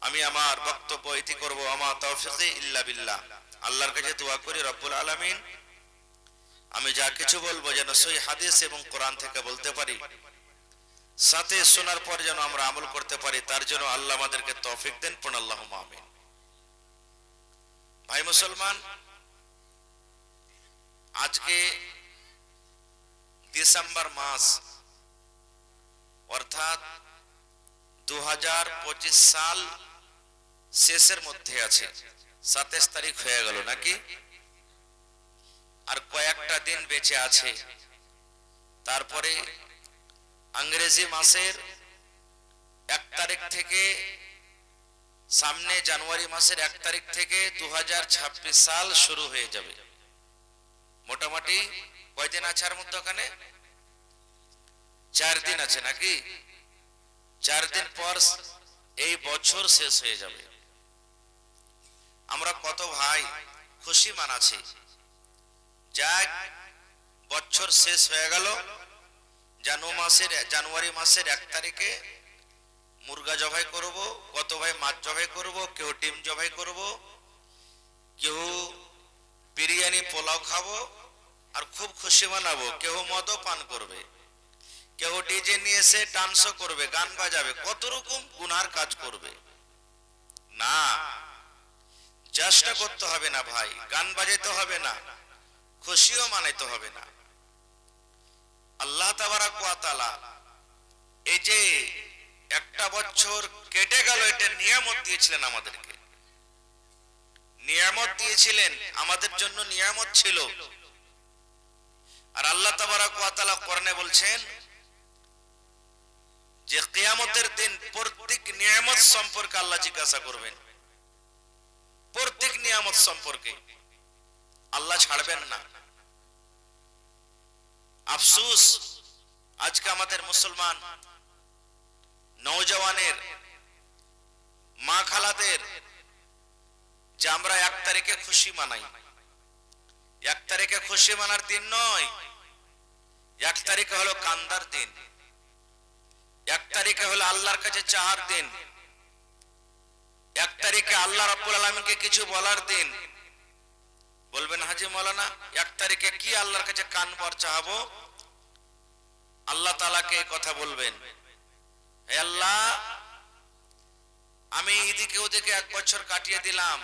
A: আমি আমার বক্তব্য ইতি করব। আমা তাওফিকি ইল্লা বিল্লাহ। আল্লাহর কাছে দোয়া করি রব্বুল আলামিন আমি যা কিছু বলবো যেন সহি হাদিস এবং কোরআন থেকে বলতে পারি, সাথে শোনার পর যেন আমরা আমল করতে পারি, তার জন্য আল্লাহ আমাদেরকে তৌফিক দেন। পড়ুন আল্লাহুম্মা আমিন। ভাই মুসলমান, আজকে ডিসেম্বর মাস, অর্থাৎ 2025 সাল শেষের মধ্যে আছে। 27 তারিখ হয়ে গেল নাকি? আর কয়েকটা দিন বেঁচে আছে। তারপরে ইংরেজি মাসের 1 তারিখ থেকে, সামনে জানুয়ারি মাসের 1 তারিখ থেকে 2026 সাল শুরু হয়ে যাবে। মোটামুটি কয়দিন আছে আর মধ্যখানে? 4 দিন আছে নাকি? 4 দিন পর এই বছর শেষ হয়ে যাবে। আমরা কত ভাই খুশি মানাছি, যাক বছর শেষ হয়ে গেল। জানুয়ারি মাসের 1 তারিখে মুরগা জবাই করব, কত ভাই মাছ জবাই করব, কেউ ডিম জবাই করব, কেউ বিরিয়ানি পোলাও খাবো আর খুব খুশি মানাবো, কেউ মদও পান করবে, কেউ ডিজে নিয়ে এসে ডান্সও করবে, গান বাজাবে, কত রকম গুনার কাজ করবে। না, চেষ্টা করতে হবে না ভাই, গান বাজাইতে হবে না, খুশিও মানাইতে হবে না। আল্লাহ তাবারক ওয়া তাআলা এই যে একটা বছর কেটে গেল, এটা নিয়ামত দিয়েছিলেন আমাদেরকে, নিয়ামত দিয়েছিলেন, আমাদের জন্য নিয়ামত ছিল। আর আল্লাহ তাবারক ওয়া তাআলা কোরআনে বলছেন যে কিয়ামতের দিন প্রত্যেক নিয়ামত সম্পর্কে আল্লাহ জিজ্ঞাসা করবেন, প্রত্যেক নিয়ামত সম্পর্কে আল্লাহ ছাড়বেন না। আফসোস আজকে আমাদের মুসলমান নওজওয়ানের মা খালাদের যে আমরা 1 তারিখে খুশি মানাই, 1 তারিখে খুশি মানার দিন নয়, 1 তারিখে হলো কান্দার দিন, 1 তারিখে হলো আল্লাহর কাছে চাহার দিন, 1 তারিখে আল্লাহ রাব্বুল আলামিনকে কিছু বলার দিন। বলবেন হাজী মাওলানা 1 তারিখে কি আল্লাহর কাছে কান ভর চাহাবো? আল্লাহ তাআলাকে এই কথা বলবেন, হে আল্লাহ, আমি এদিকে ওদিকে 1 বছর কাটিয়ে দিলাম,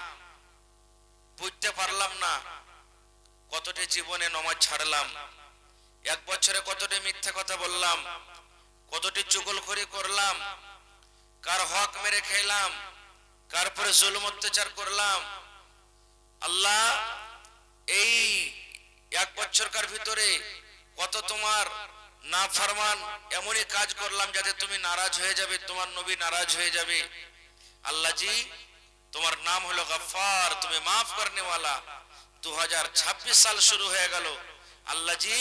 A: বুঝতে পারলাম না কতটি জীবনে নামাজ ছাড়লাম, 1 বছরে কতটি মিথ্যা কথা বললাম, কতটি চুগলখড়ি করলাম, কার হক মেরে খেলাম, কার উপরে জুলুম অত্যাচার করলাম। আল্লাহ, এই 1 বছরকার ভিতরে কত তোমার নাফরমান এমনই কাজ করলাম যাতে তুমি নারাজ হয়ে যাবে, তোমার নবী নারাজ হয়ে যাবে। আল্লাহ জি, তোমার নাম হলো গফফার, তুমি মাফ করনে ওয়ালা। 2026 সাল শুরু হয়ে গেল। আল্লাহ জি,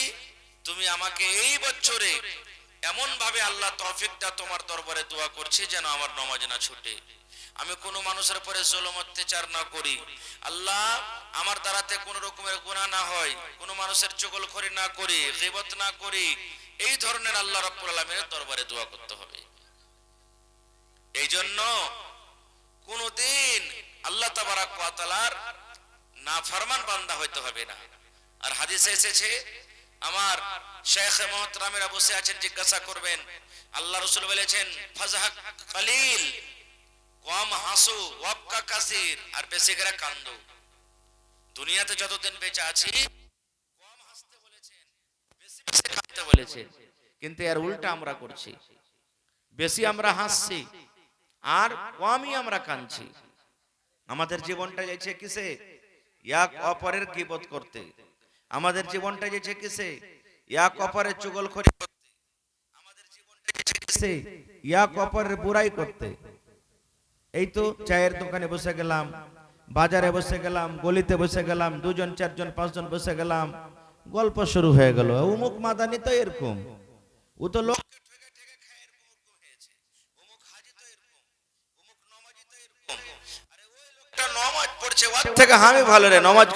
A: তুমি আমাকে এই বছরে এমন ভাবে আল্লাহ তৌফিকটা তোমার দরবারে দোয়া করছি যেন আমার নামাজ না ছুটে, আমি কোনো মানুষের উপরে জুলুম অত্যাচার না করি। আল্লাহ, আমার দ্বারাতে কোনো রকমের গুনাহ না হয়, কোনো মানুষের চুগলখড়ি না করি, গীবত না করি। এই ধরনের আল্লাহ রাব্বুল আলামিনের দরবারে দোয়া করতে হবে। এই জন্য কোনদিন আল্লাহ তাবারক ওয়া তাআলার নাফরমান বান্দা হইতে হবে না। আর হাদিসে এসেছে, আমার শেখ মুহতারামেরা বসে আছেন, জিজ্ঞাসা করবেন, আল্লাহ রাসূল বলেছেন ফাজহাক কলিল, কম হাসু, ওয়াবকা কাসির, আর বেশি করে কান্দো। দুনিয়াতে যতদিন বেঁচে আছি কম হাসতে বলেছেন, বেশি বেশি কাঁদতে বলেছেন, কিন্তু এর উল্টা আমরা করছি, বেশি আমরা হাসছি আর কমই আমরা কাঁদছি। আমাদের জীবনটা যাচ্ছে কিসে? এক অপরের গীবত করতে। আমাদের জীবনটা যাচ্ছে কিসে? এক অপরের চুগলখড়ি করতে। আমাদের জীবনটা যাচ্ছে কিসে? এক অপরের বুরাই করতে। এই তো চায়ের দোকানে বসে গেলাম, বাজারে বসে গেলাম, গলিতে বসে গেলাম, 2 জন 4 জন 5 জন বসে গেলাম, গল্প শুরু হয়ে গেল। অমুক মাদানি তো এরকম, ও তো লোককে ঠেকে ঠেকে খায়, এরকম হয়েছে। অমুক হাজি তো এরকম, অমুক নমাজি তো এরকম। আরে ওই লোকটা নমাজ পড়ছে, ওর থেকে আমি ভালো রে নমাজ।